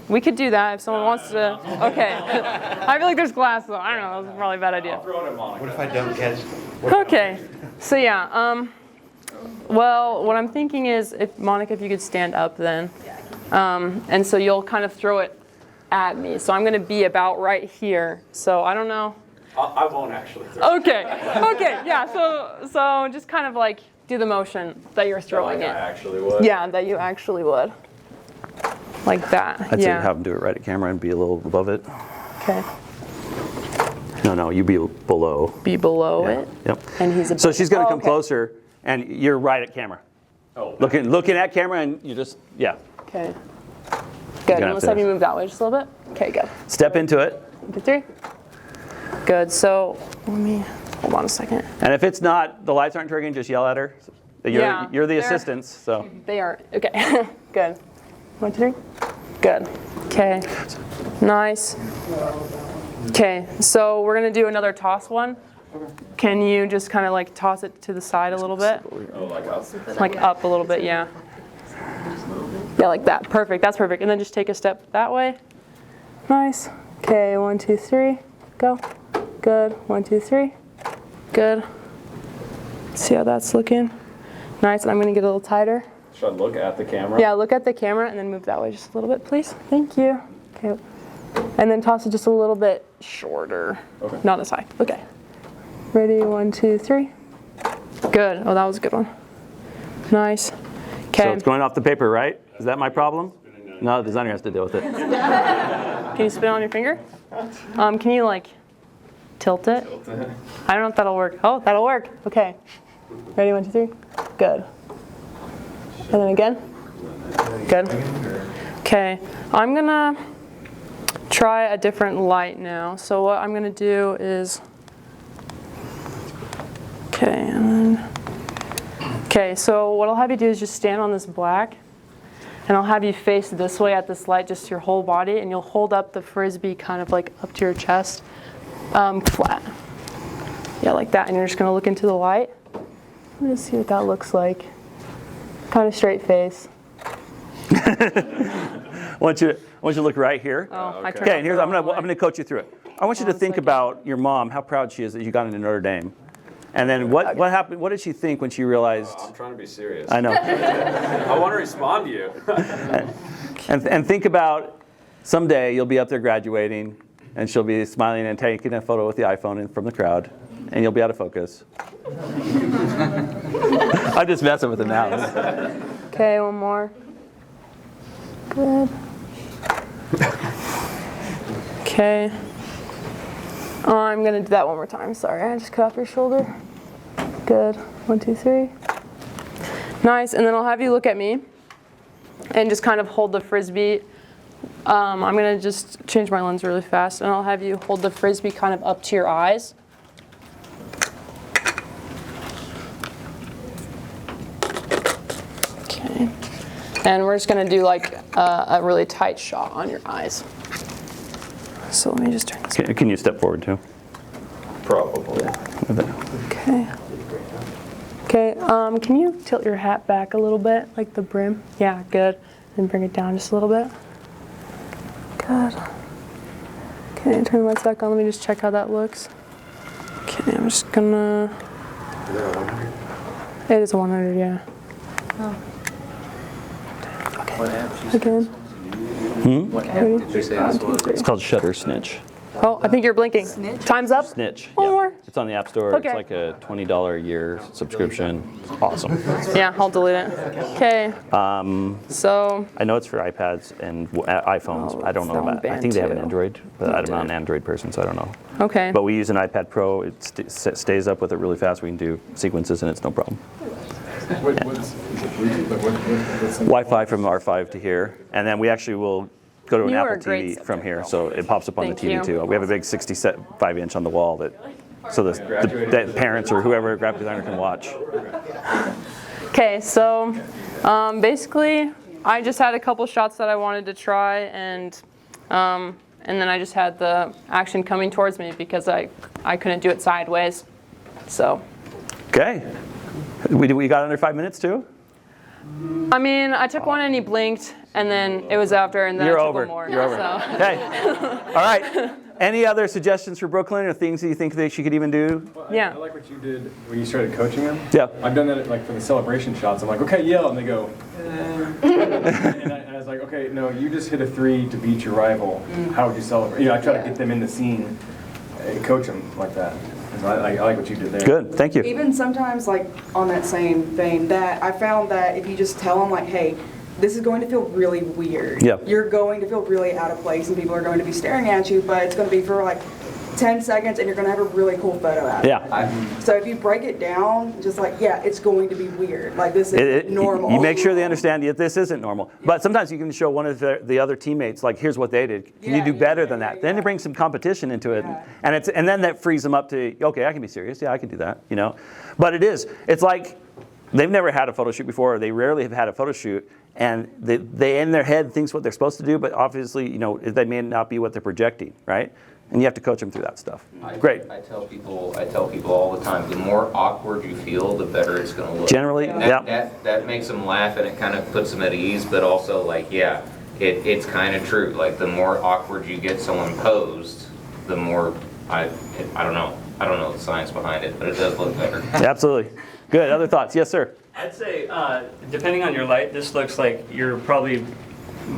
we could do that if someone wants to. Okay. I feel like there's glass though. I don't know. That's probably a bad idea. I'll throw it at Monica. What if I don't catch it? Okay. So yeah. Well, what I'm thinking is, if Monica, if you could stand up then. And so you'll kind of throw it at me. So I'm going to be about right here. So I don't know. I won't actually. Okay. Okay. Yeah. So just kind of like do the motion that you're throwing it. I actually would. Yeah, that you actually would. Like that. I'd say yeah. have them do it right at camera and be a little above it. Okay. No, you be below. Be below Yeah. it. Yep. And he's above. So she's going to Oh, come okay. closer, and you're right at camera. Oh. Looking at camera, and you just, yeah. Okay. You're Good. gonna And let's have have to- you move that way just a little bit. Okay, good. Step into it. 1, 2, 3. Good. So let me hold on a second. And if it's not, the lights aren't triggering, just yell at her. Yeah, You're the they're- assistants, so. They are. Okay. Good. 1, 2, 3. Good. Okay. Nice. Okay. So we're gonna do another toss one. Can you just kind of like toss it to the side a little bit? Oh, like up. Like up a little bit, yeah. Yeah, like that. Perfect. That's perfect. And then just take a step that way. Nice. Okay. 1, 2, 3. Go. Good. 1, 2, 3. Good. See how that's looking? Nice. And I'm going to get a little tighter. Should I look at the camera? Yeah, look at the camera and then move that way just a little bit, please. Thank you. Okay. And then toss it just a little bit shorter. Okay. Not as high. Okay. Ready? 1, 2, 3. Good. Oh, that was a good one. Nice. Okay. So it's going off the paper, right? Is that my problem? No, the designer has to deal with it. Can you spin on your finger? Can you like tilt it? I don't know if that'll work. Oh, that'll work. Okay. Ready? 1, 2, 3. Good. And then again. Good. Okay. I'm gonna try a different light now. So what I'm gonna do is. Okay. And then. Okay. So what I'll have you do is just stand on this black. And I'll have you face this way at this light, just your whole body, and you'll hold up the Frisbee kind of like up to your chest, flat. Yeah, like that. And you're just gonna look into the light. Let's see what that looks like. Kind of straight face. I want you to look right here. Oh, I turned Okay, off and here's the I'm wrong gonna coach you through it. I want you to think about your mom, how proud she is that you got into Notre Dame. And then what happened? What did she think when she realized? I'm trying to be serious. I know. I want to respond to you. and think about someday you'll be up there graduating, and she'll be smiling and taking a photo with the iPhone from the crowd, and you'll be out of focus. I'm just messing with it now. Okay, one more. Good. Okay. Oh, I'm gonna do that one more time. Sorry, I just cut off your shoulder. Good. 1, 2, 3. Nice. And then I'll have you look at me and just kind of hold the Frisbee. I'm gonna just change my lens really fast, and I'll have you hold the Frisbee kind of up to your eyes. Okay. And we're just gonna do like a really tight shot on your eyes. So let me just turn this. Can you step forward too? Probably. Okay. Okay, can you tilt your hat back a little bit, like the brim? Yeah, good. And bring it down just a little bit. Good. Okay, turn the lights back on. Let me just check how that looks. Okay, I'm just gonna. It is a 100, yeah. Oh. Okay. Again. What app did you say this was? It's called Shutter Snitch. Oh, I think you're blinking. Time's up. Snitch. One Yeah. more. It's on the App Store. Okay. It's like a $20 a year subscription. It's awesome. Yeah, I'll delete it. Okay. So. I know it's for iPads and iPhones. Oh, I don't know sound about. I band think they have an too. Android, but I'm not an Android person, so I don't know. Okay. But we use an iPad Pro. It stays up with it really fast. We can do sequences, and it's no problem. Wi-Fi from R5 to here, and then we actually will go to an You are Apple a great TV from here, so it pops up on Thank the TV you. too. We have a big 65-inch on the wall so the parents or whoever graphic designer can watch. Okay, so basically, I just had a couple shots that I wanted to try, and then I just had the action coming towards me because I couldn't do it sideways. So. Okay. We got under 5 minutes too? I mean, I took one and he blinked, and then it was after, and then You're I took over. one more. You're over. So. Okay. All right. Any other suggestions for Brooklyn or things that you think that she could even do? Yeah. I like what you did when you started coaching them. Yeah. I've done that like for the celebration shots. I'm like, okay, yell, and they go. And I was like, okay, no, you just hit a 3 to beat your rival. How would you celebrate? You know, I try to get them in the scene, and coach them like that. So I like what you did there. Good, thank you. Even sometimes, like on that same vein, that I found that if you just tell them like, hey, this is going to feel really weird. Yeah. You're going to feel really out of place and people are going to be staring at you, but it's going to be for like 10 seconds and you're going to have a really cool photo out of it. So if you break it down, just like, yeah, it's going to be weird. Like this is normal. You make sure they understand that this isn't normal. But sometimes you can show one of the other teammates, like, here's what they did. Can you do better than that? Then it brings some competition into it. And then that frees them up to, okay, I can be serious. Yeah, I can do that, you know. But it's like they've never had a photo shoot before, or they rarely have had a photo shoot. And they in their head thinks what they're supposed to do, but obviously, you know, that may not be what they're projecting, right? And you have to coach them through that stuff. Great. I tell people all the time, the more awkward you feel, the better it's going to look. Generally, that makes them laugh and it kind of puts them at ease, but also like, yeah, it's kind of true. Like the more awkward you get someone posed, the more, I don't know the science behind it, but it does look better. Absolutely. Good. Other thoughts? Yes, sir. I'd say, depending on your light, this looks like you're probably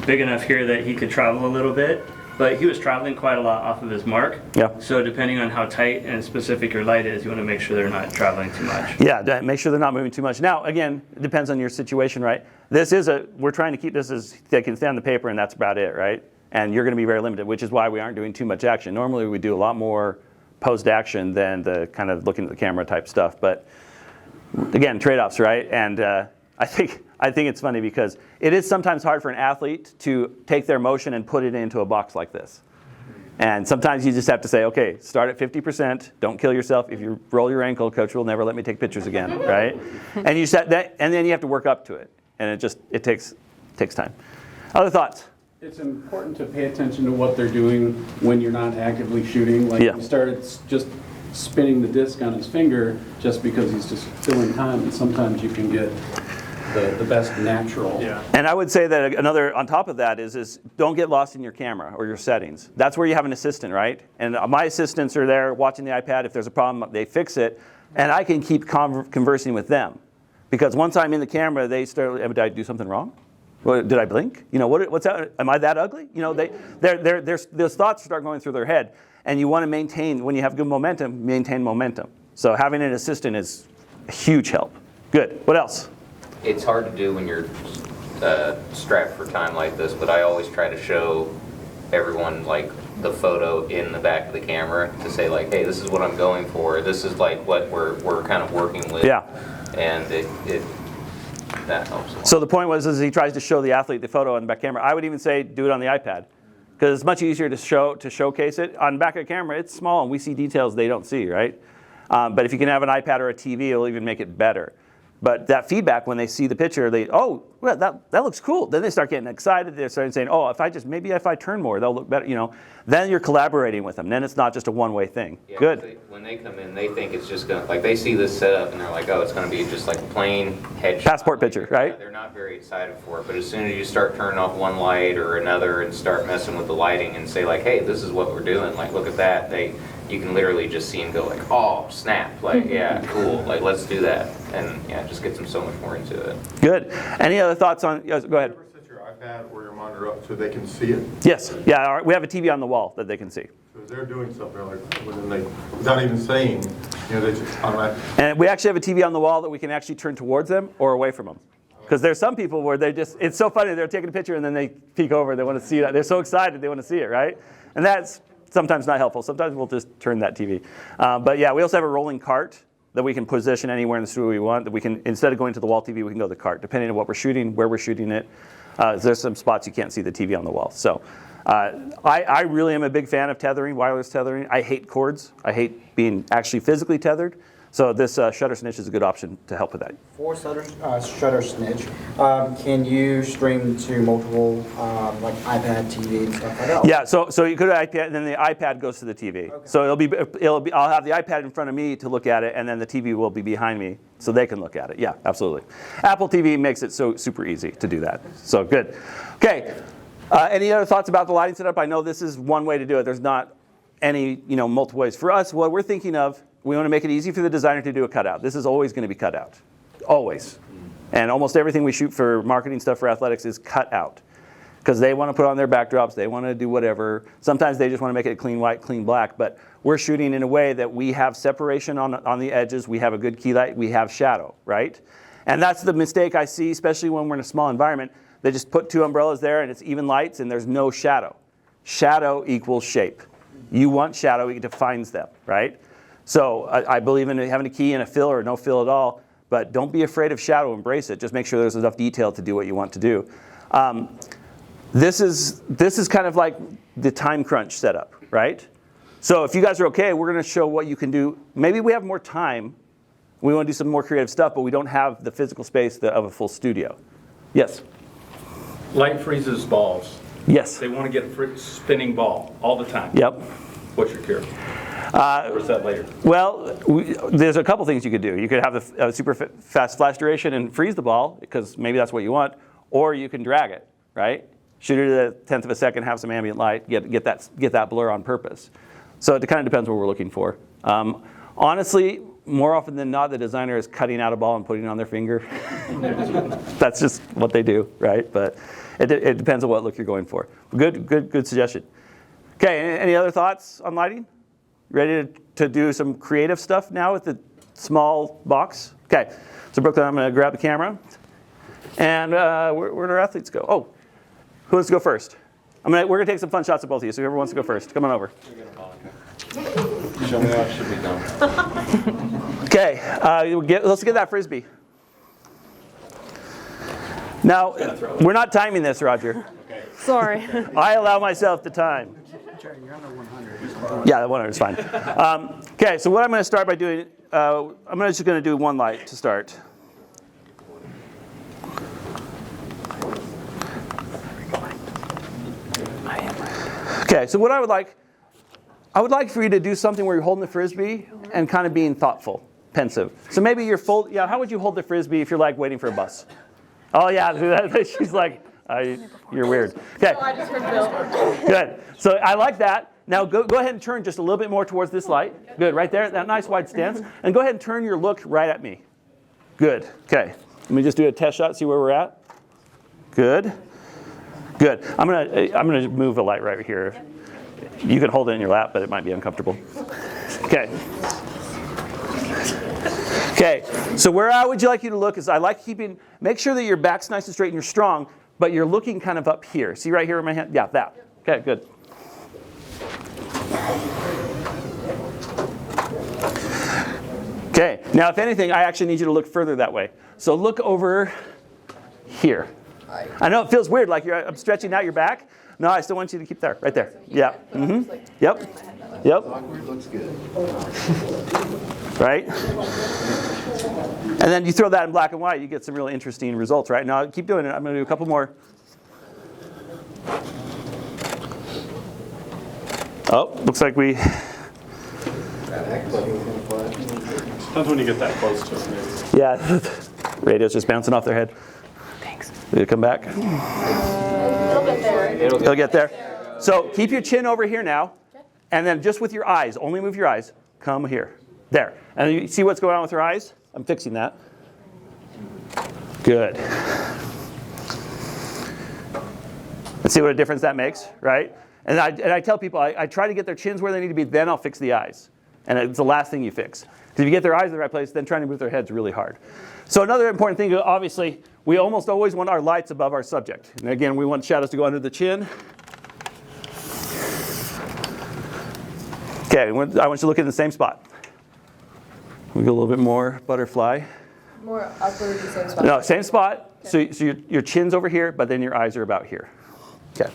big enough here that he could travel a little bit, but he was traveling quite a lot off of his mark. Yeah. So depending on how tight and specific your light is, you want to make sure they're not traveling too much. Yeah, make sure they're not moving too much. Now, again, it depends on your situation, right? We're trying to keep this as they can stay on the paper and that's about it, right? And you're going to be very limited, which is why we aren't doing too much action. Normally we do a lot more post-action than the kind of looking at the camera type stuff, but again, trade-offs, right? And I think it's funny because it is sometimes hard for an athlete to take their motion and put it into a box like this. And sometimes you just have to say, okay, start at 50%, don't kill yourself. If you roll your ankle, coach will never let me take pictures again, right? And you set that, and then you have to work up to it. And it takes time. Other thoughts? It's important to pay attention to what they're doing when you're not actively shooting. Like you started just spinning the disc on his finger just because he's just filling time, and sometimes you can get the best natural. Yeah. And I would say that another on top of that is don't get lost in your camera or your settings. That's where you have an assistant, right? And my assistants are there watching the iPad. If there's a problem, they fix it, and I can keep conversing with them, because once I'm in the camera, they start. Did I do something wrong? Did I blink? You know, what's that? Am I that ugly? You know, those thoughts start going through their head. And you want to maintain, when you have good momentum, maintain momentum. So having an assistant is a huge help. Good. What else? It's hard to do when you're strapped for time like this, but I always try to show everyone like the photo in the back of the camera to say like, hey, this is what I'm going for. This is like what we're kind of working with. Yeah. And that helps a lot. So the point was, is he tries to show the athlete the photo on the back camera. I would even say do it on the iPad, because it's much easier to showcase it. On the back of the camera, it's small and we see details they don't see, right? But if you can have an iPad or a TV, it'll even make it better. But that feedback, when they see the picture, well, that looks cool. Then they start getting excited. They start saying, oh, maybe if I turn more, they'll look better. You know, then you're collaborating with them. Then it's not just a one-way thing. Yeah, good. When they come in, they think it's just gonna, like, they see this setup and they're like, oh, it's gonna be just like a plain headshot. Passport picture, right? Yeah, they're not very excited for it. But as soon as you start turning off one light or another and start messing with the lighting and say like, hey, this is what we're doing. Like, look at that. You can literally just see them go like, oh, snap. Like, yeah, cool. Like, let's do that. And yeah, it just gets them so much more into it. Good. Any other thoughts on? Yes, go ahead. You ever set your iPad or your monitor up so they can see it? Yes. Yeah. We have a TV on the wall that they can see. So they're doing something like when they, without even saying, you know, they just automatically. And we actually have a TV on the wall that we can actually turn towards them or away from them. Because there's some people where it's so funny, they're taking a picture and then they peek over, they want to see it. They're so excited, they want to see it, right? And that's sometimes not helpful. Sometimes we'll just turn that TV. But yeah, we also have a rolling cart that we can position anywhere in the studio we want. That we can, instead of going to the wall TV, we can go to the cart, depending on what we're shooting, where we're shooting it. There's some spots you can't see the TV on the wall. So I really am a big fan of tethering, wireless tethering. I hate cords. I hate being actually physically tethered. So this shutter snitch is a good option to help with that. For shutter snitch, can you stream to multiple like iPad, TV, and stuff like that? Yeah, so you go to iPad, and then the iPad goes to the TV. Okay. So it'll be. I'll have the iPad in front of me to look at it, and then the TV will be behind me, so they can look at it. Yeah, absolutely. Apple TV makes it so super easy to do that. So good. Okay. Any other thoughts about the lighting setup? I know this is one way to do it. There's not any multiple ways. For us, what we're thinking of, we want to make it easy for the designer to do a cutout. This is always going to be cut out. Always. And almost everything we shoot for marketing stuff for athletics is cut out. because they want to put on their backdrops, they want to do whatever. Sometimes they just want to make it clean white, clean black, but we're shooting in a way that we have separation on the edges, we have a good key light, we have shadow, right? And that's the mistake I see, especially when we're in a small environment. They just put 2 umbrellas there and it's even lights and there's no shadow. Shadow equals shape. You want shadow, it defines them, right? So I believe in having a key and a fill or no fill at all, but don't be afraid of shadow, embrace it. Just make sure there's enough detail to do what you want to do. This is kind of like the time crunch setup, right? So if you guys are okay, we're going to show what you can do. Maybe we have more time. We want to do some more creative stuff, but we don't have the physical space of a full studio. Yes? Light freezes balls. Yes. They want to get a spinning ball all the time. Yep. What's your cure? Or is that later? Well, there's a couple things you could do. You could have a super fast flash duration and freeze the ball, because maybe that's what you want, or you can drag it, right? Shoot it at a 1/10 of a second, have some ambient light, get that blur on purpose. So it kind of depends what we're looking for. Honestly, more often than not, the designer is cutting out a ball and putting it on their finger. That's just what they do, right? But it depends on what look you're going for. Good suggestion. Okay, any other thoughts on lighting? Ready to do some creative stuff now with the small box? Okay, so Brooklyn, I'm going to grab the camera. And where do our athletes go? Oh, who wants to go first? We're going to take some fun shots of both of you, so whoever wants to go first, come on over. Show me how it should be done. Okay, let's get that Frisbee. Now, we're not timing this, Roger. Okay. Sorry. I allow myself the time. Yeah, the 100 is fine. Okay, so what I'm going to start by doing, I'm just going to do one light to start. Okay, so what I would like for you to do something where you're holding the Frisbee and kind of being thoughtful, pensive. So maybe you're how would you hold the Frisbee if you're like waiting for a bus? Oh yeah, she's like, you're weird. Okay. No, I just heard Bill. Good. So I like that. Now go ahead and turn just a little bit more towards this light. Good, right there, that nice wide stance. And go ahead and turn your look right at me. Good. Okay. Let me just do a test shot, see where we're at. Good. Good. I'm gonna move a light right here. You can hold it in your lap, but it might be uncomfortable. Okay. Okay. So where I would like you to look is make sure that your back's nice and straight and you're strong, but you're looking kind of up here. See right here in my hand? Yeah, that. Okay, good. Okay. Now, if anything, I actually need you to look further that way. So look over here. I know it feels weird, like I'm stretching out your back. No, I still want you to keep there, right there. Yeah. Mm-hmm. Yep. Yep. Looks good. Right? And then you throw that in black and white, you get some really interesting results, right? Now keep doing it. I'm going to do a couple more. Oh, looks like we... Depends when you get that close to it. Yeah, radio's just bouncing off their head. Thanks. Did it come back? It'll get there. So keep your chin over here now, and then just with your eyes, only move your eyes, come here. There. And you see what's going on with your eyes? I'm fixing that. Good. And see what a difference that makes, right? And I tell people, I try to get their chins where they need to be, then I'll fix the eyes. And it's the last thing you fix. Because if you get their eyes in the right place, then trying to move their head's really hard. So another important thing, obviously, we almost always want our lights above our subject. And again, we want shadows to go under the chin. Okay, I want you to look in the same spot. We go a little bit more butterfly. More upward, the same spot. No, same spot. Okay. So your chin's over here, but then your eyes are about here. Okay.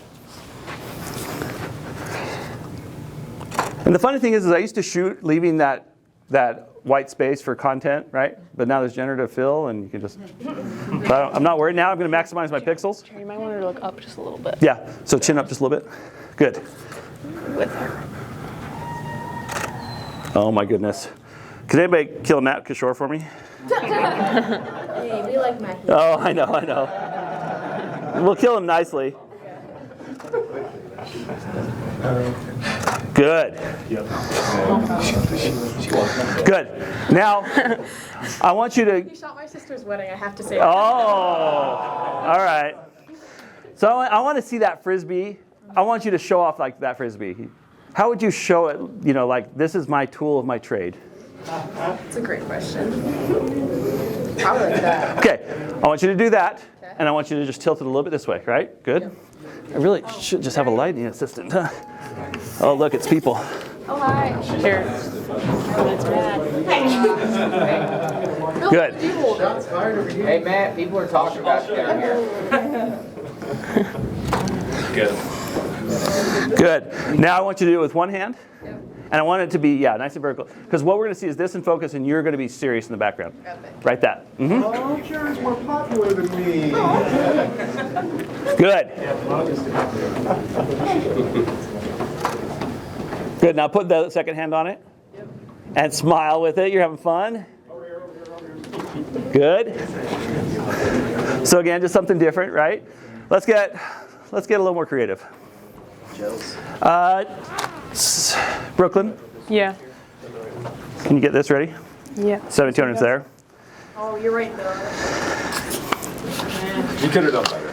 And the funny thing is I used to shoot leaving that white space for content, right? But now there's generative fill, and you can just. But I'm not worried now. I'm going to maximize my pixels. You might want her to look up just a little bit. Yeah. So chin up just a little bit. Good. With her. Oh my goodness. Can anybody kill Matt Kishore for me? Hey, we like Matt. Oh, I know. We'll kill him nicely. Good. Good. Now, I want you to. He shot my sister's wedding, I have to say. Oh, all right. So I want to see that Frisbee. I want you to show off like that Frisbee. How would you show it, you know, like this is my tool of my trade? That's a great question. Probably like that. Okay, I want you to do that, and I want you to just tilt it a little bit this way, right? Good. I really should just have a lighting assistant. Huh? Oh, look, it's people. Oh, hi. Here. Good. Hey, Matt, people are talking about you down here. Good. Good. Now I want you to do it with one hand. And I want it to be, nice and vertical. Because what we're going to see is this in focus, and you're going to be serious in the background. Right that. Mm-hmm. Oh, Jaren's more popular than me. Good. Good. Now put the second hand on it. And smile with it. You're having fun. Good. So again, just something different, right? Let's get a little more creative. Brooklyn? Yeah. Can you get this ready? Yeah. 7200's there. Oh, you're right though. You could have done better.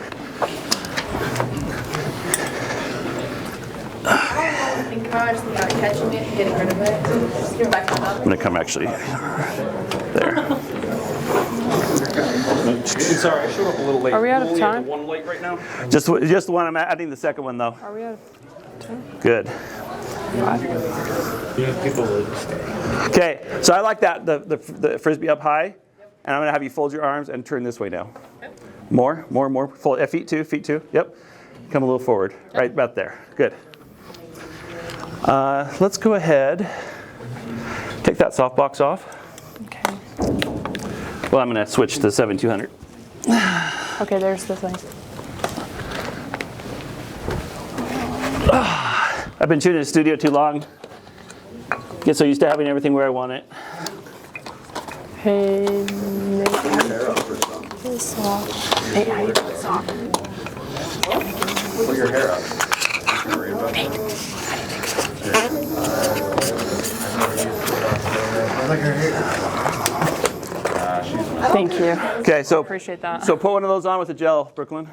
I think about catching it, getting rid of it. Just give it back to the I'm going to come actually there. Sorry, I showed up a little late. Are we out of only have time? the one light right now? Just the one. I'm adding the second one though. Are we out of time? Good. Okay, so I like that the Frisbee up high, and I'm going to have you fold your arms and turn this way now. More. Fold feet two. Yep. Come a little forward, right about there. Good. Let's go ahead. Take that softbox off. Okay. Well, I'm going to switch to 7200. Okay, there's the thing. I've been shooting in the studio too long. Get so used to having everything where I want it. Hey, Nate, how do you take this off? Nate, how do you take this off? Pull your hair up. Thank you. Okay, so appreciate that. So put one of those on with a gel, Brooklyn.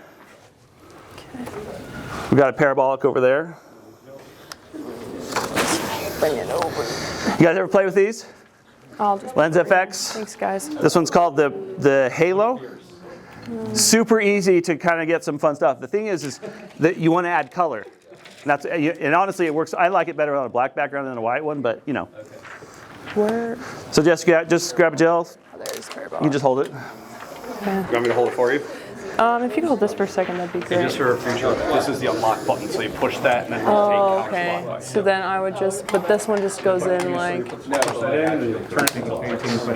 We got a parabolic over there. Bring it over. You guys ever play with these? I'll just Lens FX. Thanks, guys. This one's called the Halo. Super easy to kind of get some fun stuff. The thing is that you want to add color. And honestly, it works. I like it better on a black background than a white one, but you know. Where? So just grab a gel. Oh, there's You can just hold it. You want me to hold it for you? If you could hold this for a second, that'd be great. Just for future, this is the unlock button, so you push that and then Oh, take okay. So then I would but this one just goes in like.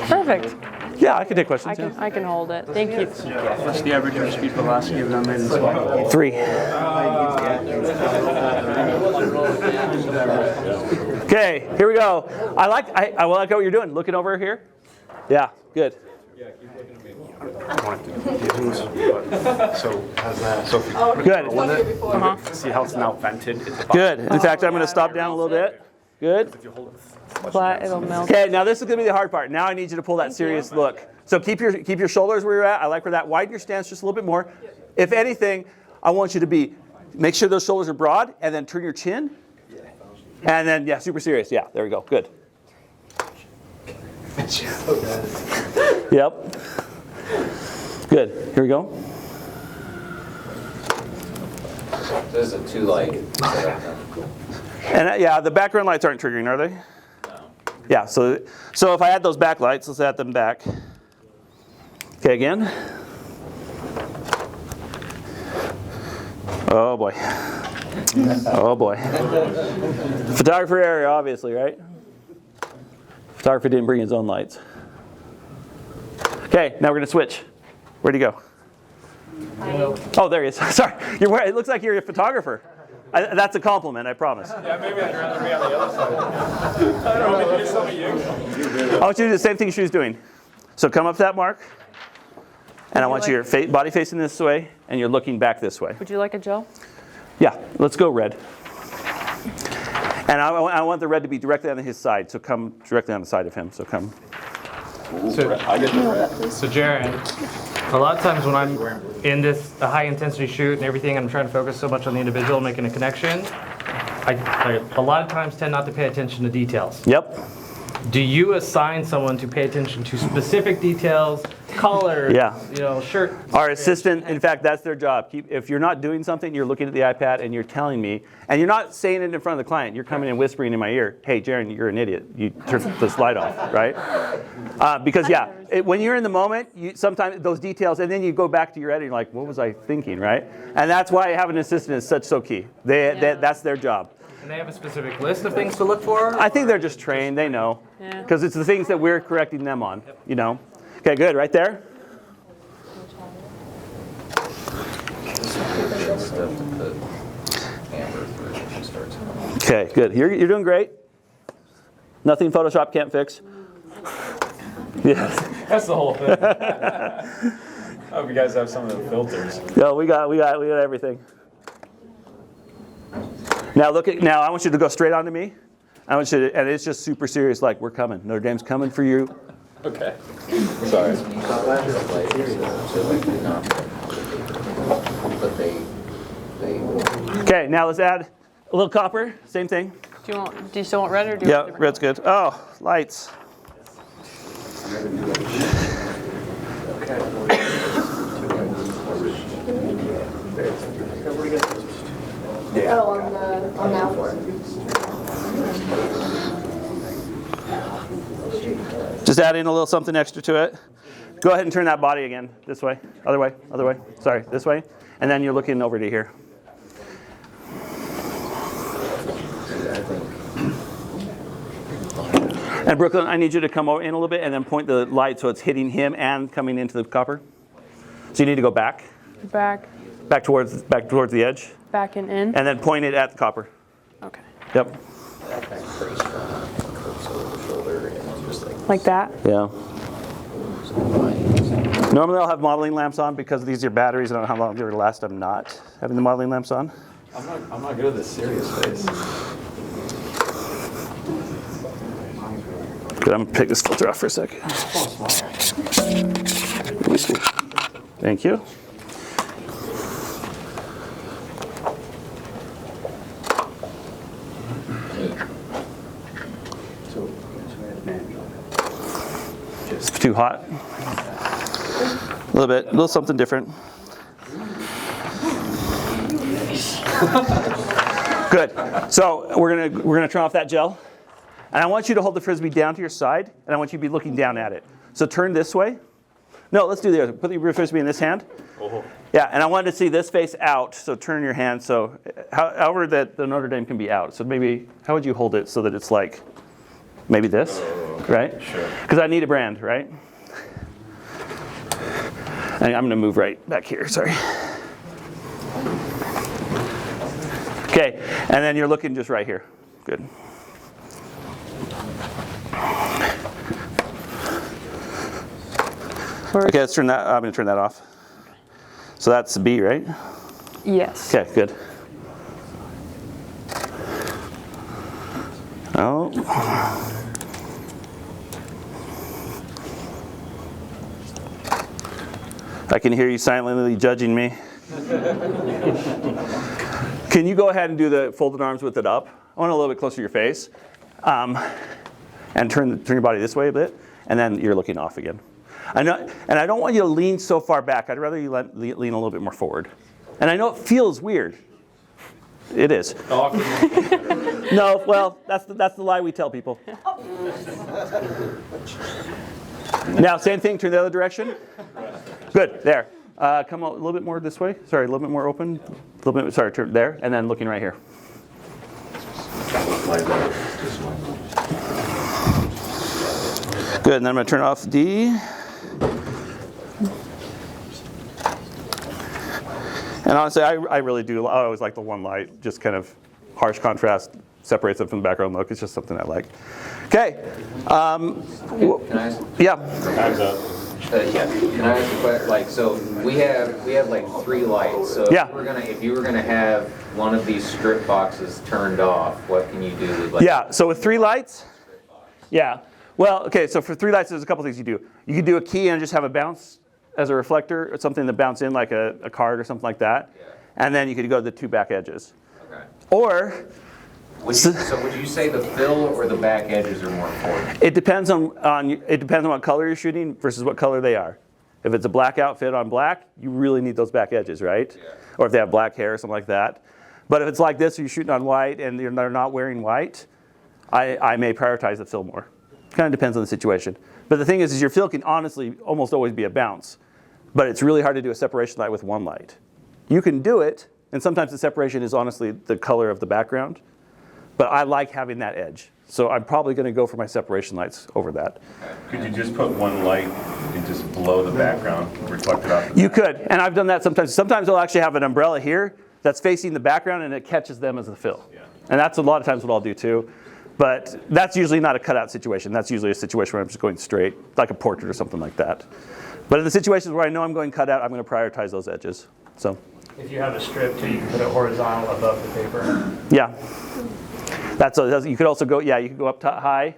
Perfect. Yeah, I can take questions. I can hold it. Thank you. What's the average airspeed velocity of them in this one? 3. Okay, here we go. I like what you're doing. Looking over here. Yeah, good. So how's that? So Good. See how it's now vented? Good. In fact, I'm going to stop down a little bit. Good. Flat, it'll melt. Okay, now this is going to be the hard part. Now I need you to pull that serious look. So keep your shoulders where you're at. I like where that. Widen your stance just a little bit more. If anything, I want you to make sure those shoulders are broad, and then turn your chin. And then, super serious. Yeah, there we go. Good. Yep. Good. Here we go. This is a 2-light. And the background lights aren't triggering, are they? No. Yeah. So if I add those backlights, let's add them back. Okay, again. Oh boy. Oh boy. Photographer area, obviously, right? Photographer didn't bring his own lights. Okay, now we're going to switch. Where'd he go? Oh, there he is. Sorry. It looks like you're a photographer. That's a compliment, I promise. Yeah, maybe I'd rather be on the other side. I don't know, maybe some of you. I want you to do the same thing she was doing. So come up to that mark, and I want your body facing this way, and you're looking back this way. Would you like a gel? Yeah, let's go red. And I want the red to be directly on his side, so come directly on the side of him. So come. So, I get the red. So Jaren, A lot of times when I'm in a high intensity shoot and everything, I'm trying to focus so much on the individual, making a connection. I a lot of times tend not to pay attention to details. Yep. Do you assign someone to pay attention to specific details, color, shirt? Our assistant, in fact, that's their job. If you're not doing something, you're looking at the iPad and you're telling me, and you're not saying it in front of the client. You're coming and whispering in my ear, "Hey, Jaren, you're an idiot. You turn the slide off," right? Because when you're in the moment, sometimes those details, and then you go back to your editing, like, what was I thinking, right? And that's why having an assistant is so key. That's their job. And they have a specific list of things to look for? I think they're just trained. They know. Because it's the things that we're correcting them on, Okay, good. Right there. Okay, good. You're doing great. Nothing Photoshop can't fix. Yes. That's the whole thing. I hope you guys have some of the filters. No, we got everything. Now I want you to go straight on to me. I want you to, and it's just super serious, like, we're coming. Notre Dame's coming for you. Okay. Sorry. Okay, now let's add a little copper. Same thing. Do you still want red or do you want different? Red's good. Oh, lights. On now for. Just add in a little something extra to it. Go ahead and turn that body again. This way. Other way. Sorry, this way. And then you're looking over to here. And Brooklyn, I need you to come in a little bit and then point the light so it's hitting him and coming into the copper. So you need to go back. Back towards the edge. Back and in. And then point it at the copper. Okay. Yep. Like that? Yeah. Normally I'll have modeling lamps on because these are batteries. I don't know how long they're going to last. I'm not having the modeling lamps on. I'm not good at this serious face. Good, I'm going to pick this filter off for a second. Thank you. It's too hot. A little something different. Good. So we're gonna turn off that gel, and I want you to hold the Frisbee down to your side, and I want you to be looking down at it. So turn this way. No, let's do the other. Put your Frisbee in this hand. Oh. Yeah, and I wanted to see this face out. So turn your hand. So however that the Notre Dame can be out. So maybe how would you hold it so that it's like maybe this, right? Sure. Because I need a brand, right? And I'm going to move right back here. Sorry. Okay, and then you're looking just right here. Good. Okay, let's turn that. I'm going to turn that off. So that's B, right? Yes. Okay, good. Oh. I can hear you silently judging me. Can you go ahead and do the folded arms with it up? I want a little bit closer to your face. And turn your body this way a bit, and then you're looking off again. And I don't want you to lean so far back. I'd rather you lean a little bit more forward. And I know it feels weird. It is. No, well, that's the lie we tell people. Now, same thing, turn the other direction. Good, there. Come a little bit more this way. Sorry, a little bit more open. A little bit, sorry, turn there, and then looking right here. Good, and then I'm going to turn off D. And honestly, I really do. I always like the one light, just kind of harsh contrast, separates them from the background look. It's just something I like. Okay. Can I ask? Yeah. Time's up. Yeah. Can I ask a question? Like, so we have like 3 lights. So if you were gonna have one of these strip boxes turned off, what can you do with like? Yeah. So with 3 lights. Yeah. Well, okay. So for 3 lights, there's a couple things you do. You can do a key and just have a bounce as a reflector, or something to bounce in like a card or something like that. And then you could go to the 2 back edges. Okay. Or Would you say the fill or the back edges are more important? it depends on what color you're shooting versus what color they are. If it's a black outfit on black, you really need those back edges, right? Yeah. Or if they have black hair or something like that. But if it's like this, or you're shooting on white and they're not wearing white, I may prioritize the fill more. Kind of depends on the situation. But the thing is your fill can honestly almost always be a bounce. But it's really hard to do a separation light with one light. You can do it, and sometimes the separation is honestly the color of the background. But I like having that edge. So I'm probably going to go for my separation lights over that. Could you just put one light and just blow the background, reflect it off? You could, and I've done that sometimes. Sometimes I'll actually have an umbrella here that's facing the background and it catches them as the fill. Yeah. And that's a lot of times what I'll do too. But that's usually not a cutout situation. That's usually a situation where I'm just going straight, like a portrait or something like that. But in the situations where I know I'm going cutout, I'm going to prioritize those edges. So. If you have a strip too, you can put it horizontal above the paper. Yeah. You could also go, you could go up high.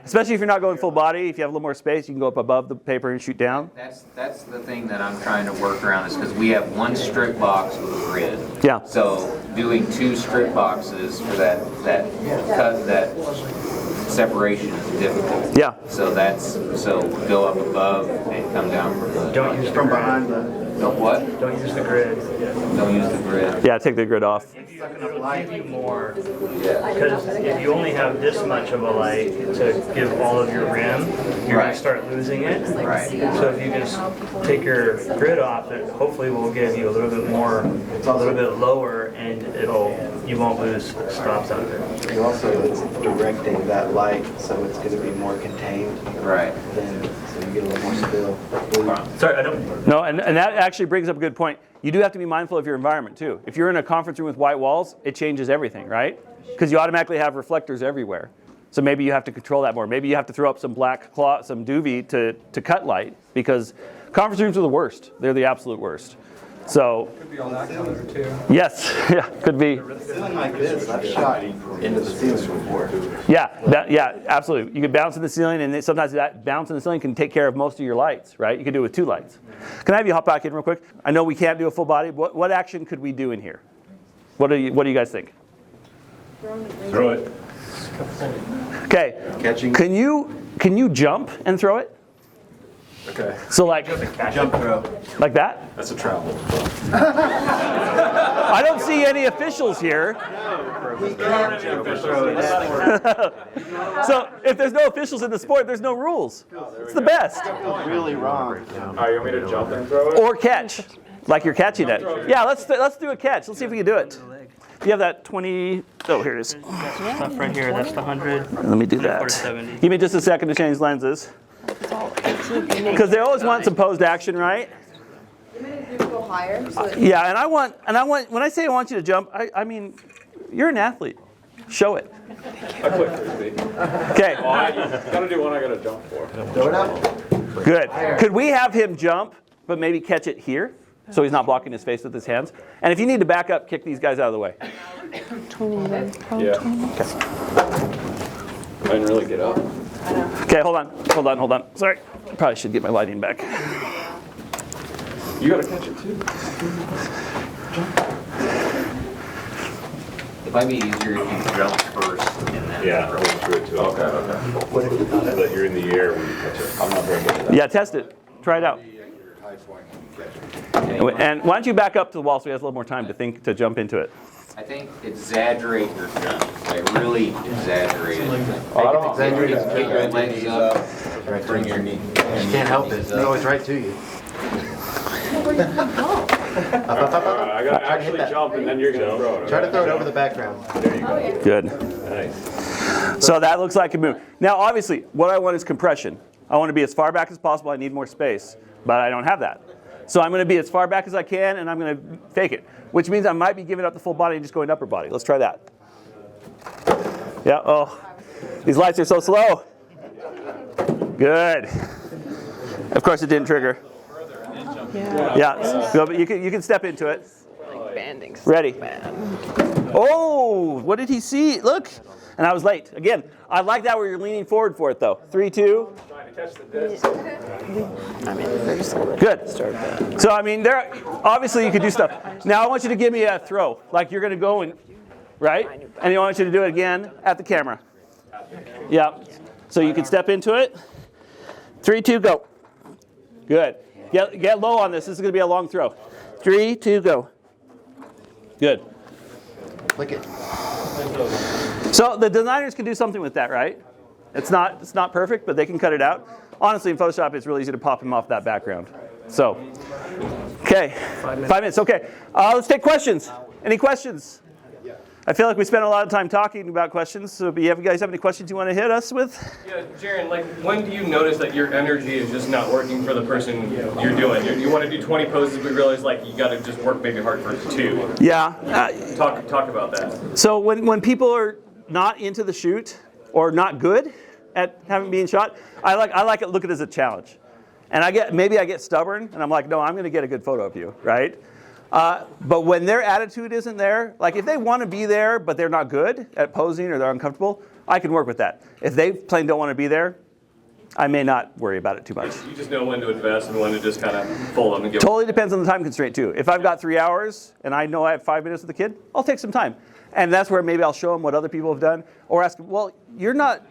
Especially if you're not going full body, if you have a little more space, you can go up above the paper and shoot down. That's the thing that I'm trying to work around is because we have one strip box with a grid. Yeah. So doing 2 strip boxes for that separation is difficult. Yeah. So go up above and come down from the. Don't use from behind the. Don't what? Don't use the grid. Don't use the grid. Yeah, take the grid off. It'll give you more, because if you only have this much of a light to give all of your rim, you're going to start losing it. Right. So if you just take your grid off, it hopefully will give you a little bit more, a little bit lower, and you won't lose stops out of it. And also, it's directing that light, so it's going to be more contained. Right. So you get a little more spill. Sorry, I don't. No, and that actually brings up a good point. You do have to be mindful of your environment too. If you're in a conference room with white walls, it changes everything, right? Because you automatically have reflectors everywhere. So maybe you have to control that more. Maybe you have to throw up some black cloth, some duvet to cut light, because conference rooms are the worst. They're the absolute worst. So. Could be all that color too. Yes, yeah, could be. Ceiling like this, I've shot into the ceiling before. Yeah, absolutely. You could bounce in the ceiling, and sometimes that bounce in the ceiling can take care of most of your lights, right? You could do it with 2 lights. Can I have you hop back in real quick? I know we can't do a full body. What action could we do in here? What do you guys think? Throw it. Okay. Catching. Can you jump and throw it? Okay. So like Jump throw. like that? That's a travel. I don't see any officials here. So if there's no officials in the sport, there's no rules. It's the best. Really wrong. You want me to jump and throw it? Or catch, like you're catching it. Yeah, let's do a catch. Let's see if we can do it. You have that 20. Oh, here it is. Stuff right here. That's the 100. Let me do that. 70. Give me just a second to change lenses. Because they always want some posed action, right? You may need to go higher. So that Yeah, and I want. When I say I want you to jump, I mean, you're an athlete. Show it. I play frisbee. Okay. Gotta do one I gotta jump for. Throw it up. Good. Could we have him jump, but maybe catch it here, so he's not blocking his face with his hands? And if you need to back up, kick these guys out of the way. 20. Yeah. I didn't really get up. Okay, hold on. Sorry. Probably should get my lighting back. You gotta catch it too. It might be easier if you jump first and then. Yeah, go through it too. Okay. So that you're in the air when you catch it. I'm not very good at that. Yeah, test it. Try it out. And why don't you back up to the wall so he has a little more time to jump into it. I think exaggerate your jump, like really exaggerate it. I don't exaggerate it. Keep your legs up, bring your knee. You can't help it. It's always right to you. I gotta actually jump and then you're gonna throw it. Try to throw it over the background. There you go. Good. Nice. So that looks like a move. Now, obviously, what I want is compression. I want to be as far back as possible. I need more space, but I don't have that. So I'm going to be as far back as I can, and I'm going to fake it, which means I might be giving up the full body and just going upper body. Let's try that. Yeah. Oh, these lights are so slow. Good. Of course, it didn't trigger. Yeah. So, but you can step into it. Like banding. Ready. Oh, what did he see? Look. And I was late. Again, I like that where you're leaning forward for it, though. 3, 2. Trying to catch the disc. I mean, they're just a little bit. Good. So, I mean, there. Obviously, you could do stuff. Now, I want you to give me a throw. Like you're going to go and, right? And I want you to do it again at the camera. Yeah. So you can step into it. 3, 2, go. Good. Get low on this. This is going to be a long throw. 3, 2, go. Good. Click it. So the designers can do something with that, right? It's not perfect, but they can cut it out. Honestly, in Photoshop, it's really easy to pop them off that background. So, okay, 5 minutes. Okay, let's take questions. Any questions? I feel like we spent a lot of time talking about questions. So, do you guys have any questions you want to hit us with? Yeah, Jaren, like, when do you notice that your energy is just not working for the person you're doing? You want to do 20 poses, but realize like you got to just work maybe hard for 2. Yeah. Talk about that. So when people are not into the shoot or not good at having being shot, I like it. Look at it as a challenge, and maybe I get stubborn, and I'm like, no, I'm going to get a good photo of you, right? But when their attitude isn't there, like if they want to be there but they're not good at posing or they're uncomfortable, I can work with that. If they plain don't want to be there, I may not worry about it too much. You just know when to invest and when to just kind of fold them and give. Totally depends on the time constraint too. If I've got 3 hours and I know I have 5 minutes with the kid, I'll take some time. And that's where maybe I'll show them what other people have done or ask them, well, you're not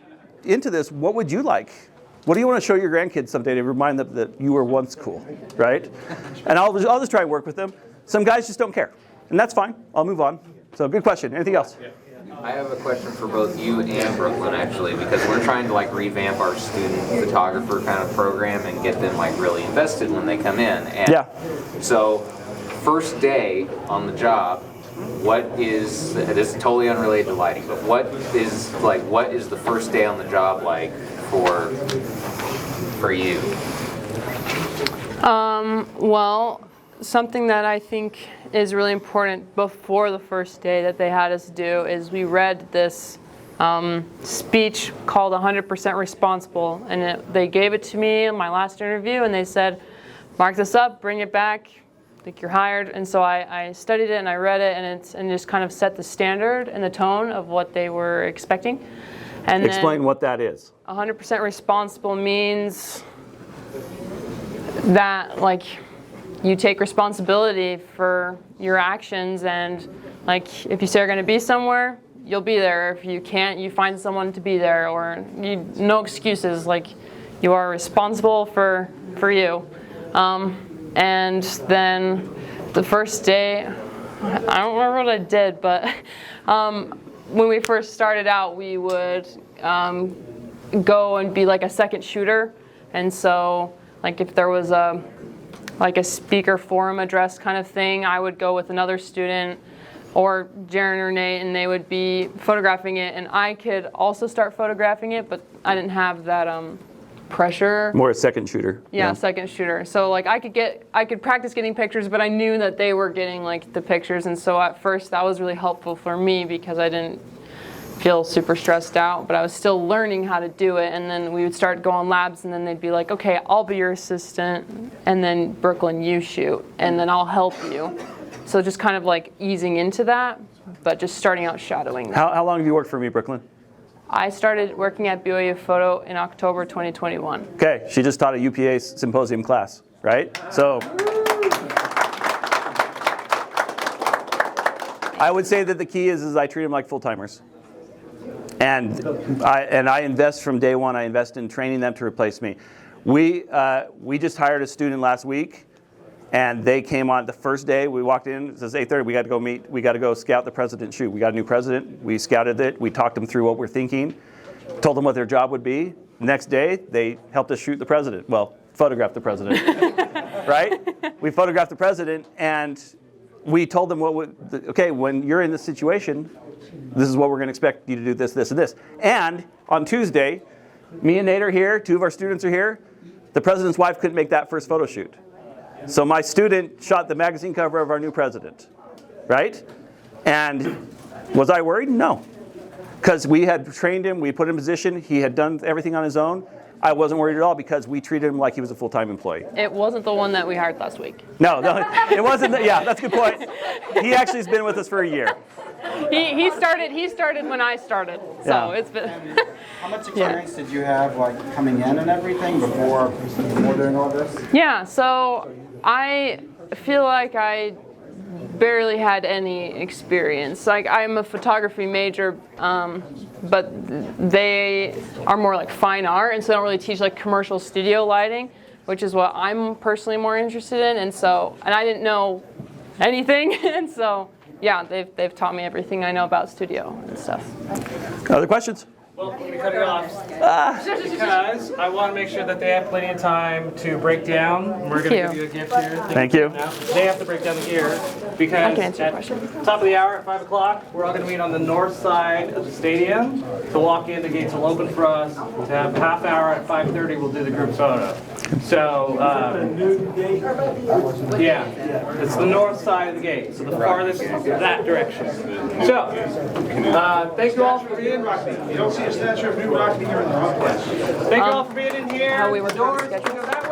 into this. What would you like? What do you want to show your grandkids someday to remind them that you were once cool, right? And I'll just try and work with them. Some guys just don't care, and that's fine. I'll move on. So good question. Anything else? I have a question for both you and Brooklyn, actually, because we're trying to like revamp our student photographer kind of program and get them like really invested when they come in. And yeah. So, first day on the job, this is totally unrelated to lighting, but what is the first day on the job like for you? Well, something that I think is really important before the first day that they had us do is we read this speech called 100% Responsible, and they gave it to me in my last interview, and they said, mark this up, bring it back, I think you're hired. And so I studied it and I read it, and just kind of set the standard and the tone of what they were expecting. And explain what that is. 100% responsible means that like you take responsibility for your actions, and like if you say you're going to be somewhere, you'll be there. If you can't, you find someone to be there, or no excuses. Like you are responsible for you. And then the first day, I don't remember what I did, but when we first started out, we would go and be like a second shooter. And so like if there was a speaker forum address kind of thing, I would go with another student or Jaren or Nate, and they would be photographing it, and I could also start photographing it, but I didn't have that pressure. More a second shooter. Yeah, second shooter. So like I could practice getting pictures, but I knew that they were getting like the pictures, and so at first that was really helpful for me because I didn't feel super stressed out, but I was still learning how to do it. And then we would start going labs, and then they'd be like, okay, I'll be your assistant, and then Brooklyn, you shoot, and then I'll help you. So just kind of like easing into that, but just starting out shadowing. How long have you worked for me, Brooklyn? I started working at BYU Photo in October 2021. Okay, she just taught a UPAA Symposium class, right? So I would say that the key is I treat them like full-timers. And I invest from day one. I invest in training them to replace me. We just hired a student last week, and they came on the first day. We walked in. It says 8:30. We got to go meet. We got to go scout the president shoot. We got a new president. We scouted it. We talked them through what we're thinking. Told them what their job would be. Next day, they helped us shoot the president. Well, photograph the president, right? We photographed the president, and we told them okay, when you're in this situation, this is what we're going to expect you to do, this, this, and this. And on Tuesday, me and Nate are here. 2 of our students are here. The president's wife couldn't make that first photo shoot. So my student shot the magazine cover of our new president, right? And was I worried? No. Because we had trained him, we put him in position, he had done everything on his own. I wasn't worried at all because we treated him like he was a full-time employee. It wasn't the one that we hired last week. No, it wasn't. Yeah, that's a good point. He actually has been with us for a year. he started when I started, so Yeah. it's been. How much experience did you have, like, coming in and everything before doing all this? Yeah, so I feel like I barely had any experience. Like, I'm a photography major, but they are more like fine art, and so they don't really teach like commercial studio lighting, which is what I'm personally more interested in. And I didn't know anything, and so yeah, they've taught me everything I know about studio and stuff. Other questions? Well, let me cut it off. Because I want to make sure that they have plenty of time to break down. We're going to give you a gift here. Thank you. Now. They have to break down the gear because at top of the hour at 5 o'clock, we're all going to meet on the north side of the stadium. To walk in, the gates will open for us. To have a half hour at 5:30, we'll do the group photo. So, yeah, it's the north side of the gate, so the farthest that direction. So, thank you all for being. You don't see a statue of New Rock here in the front. Thank you all for being in here. How we were The doors go that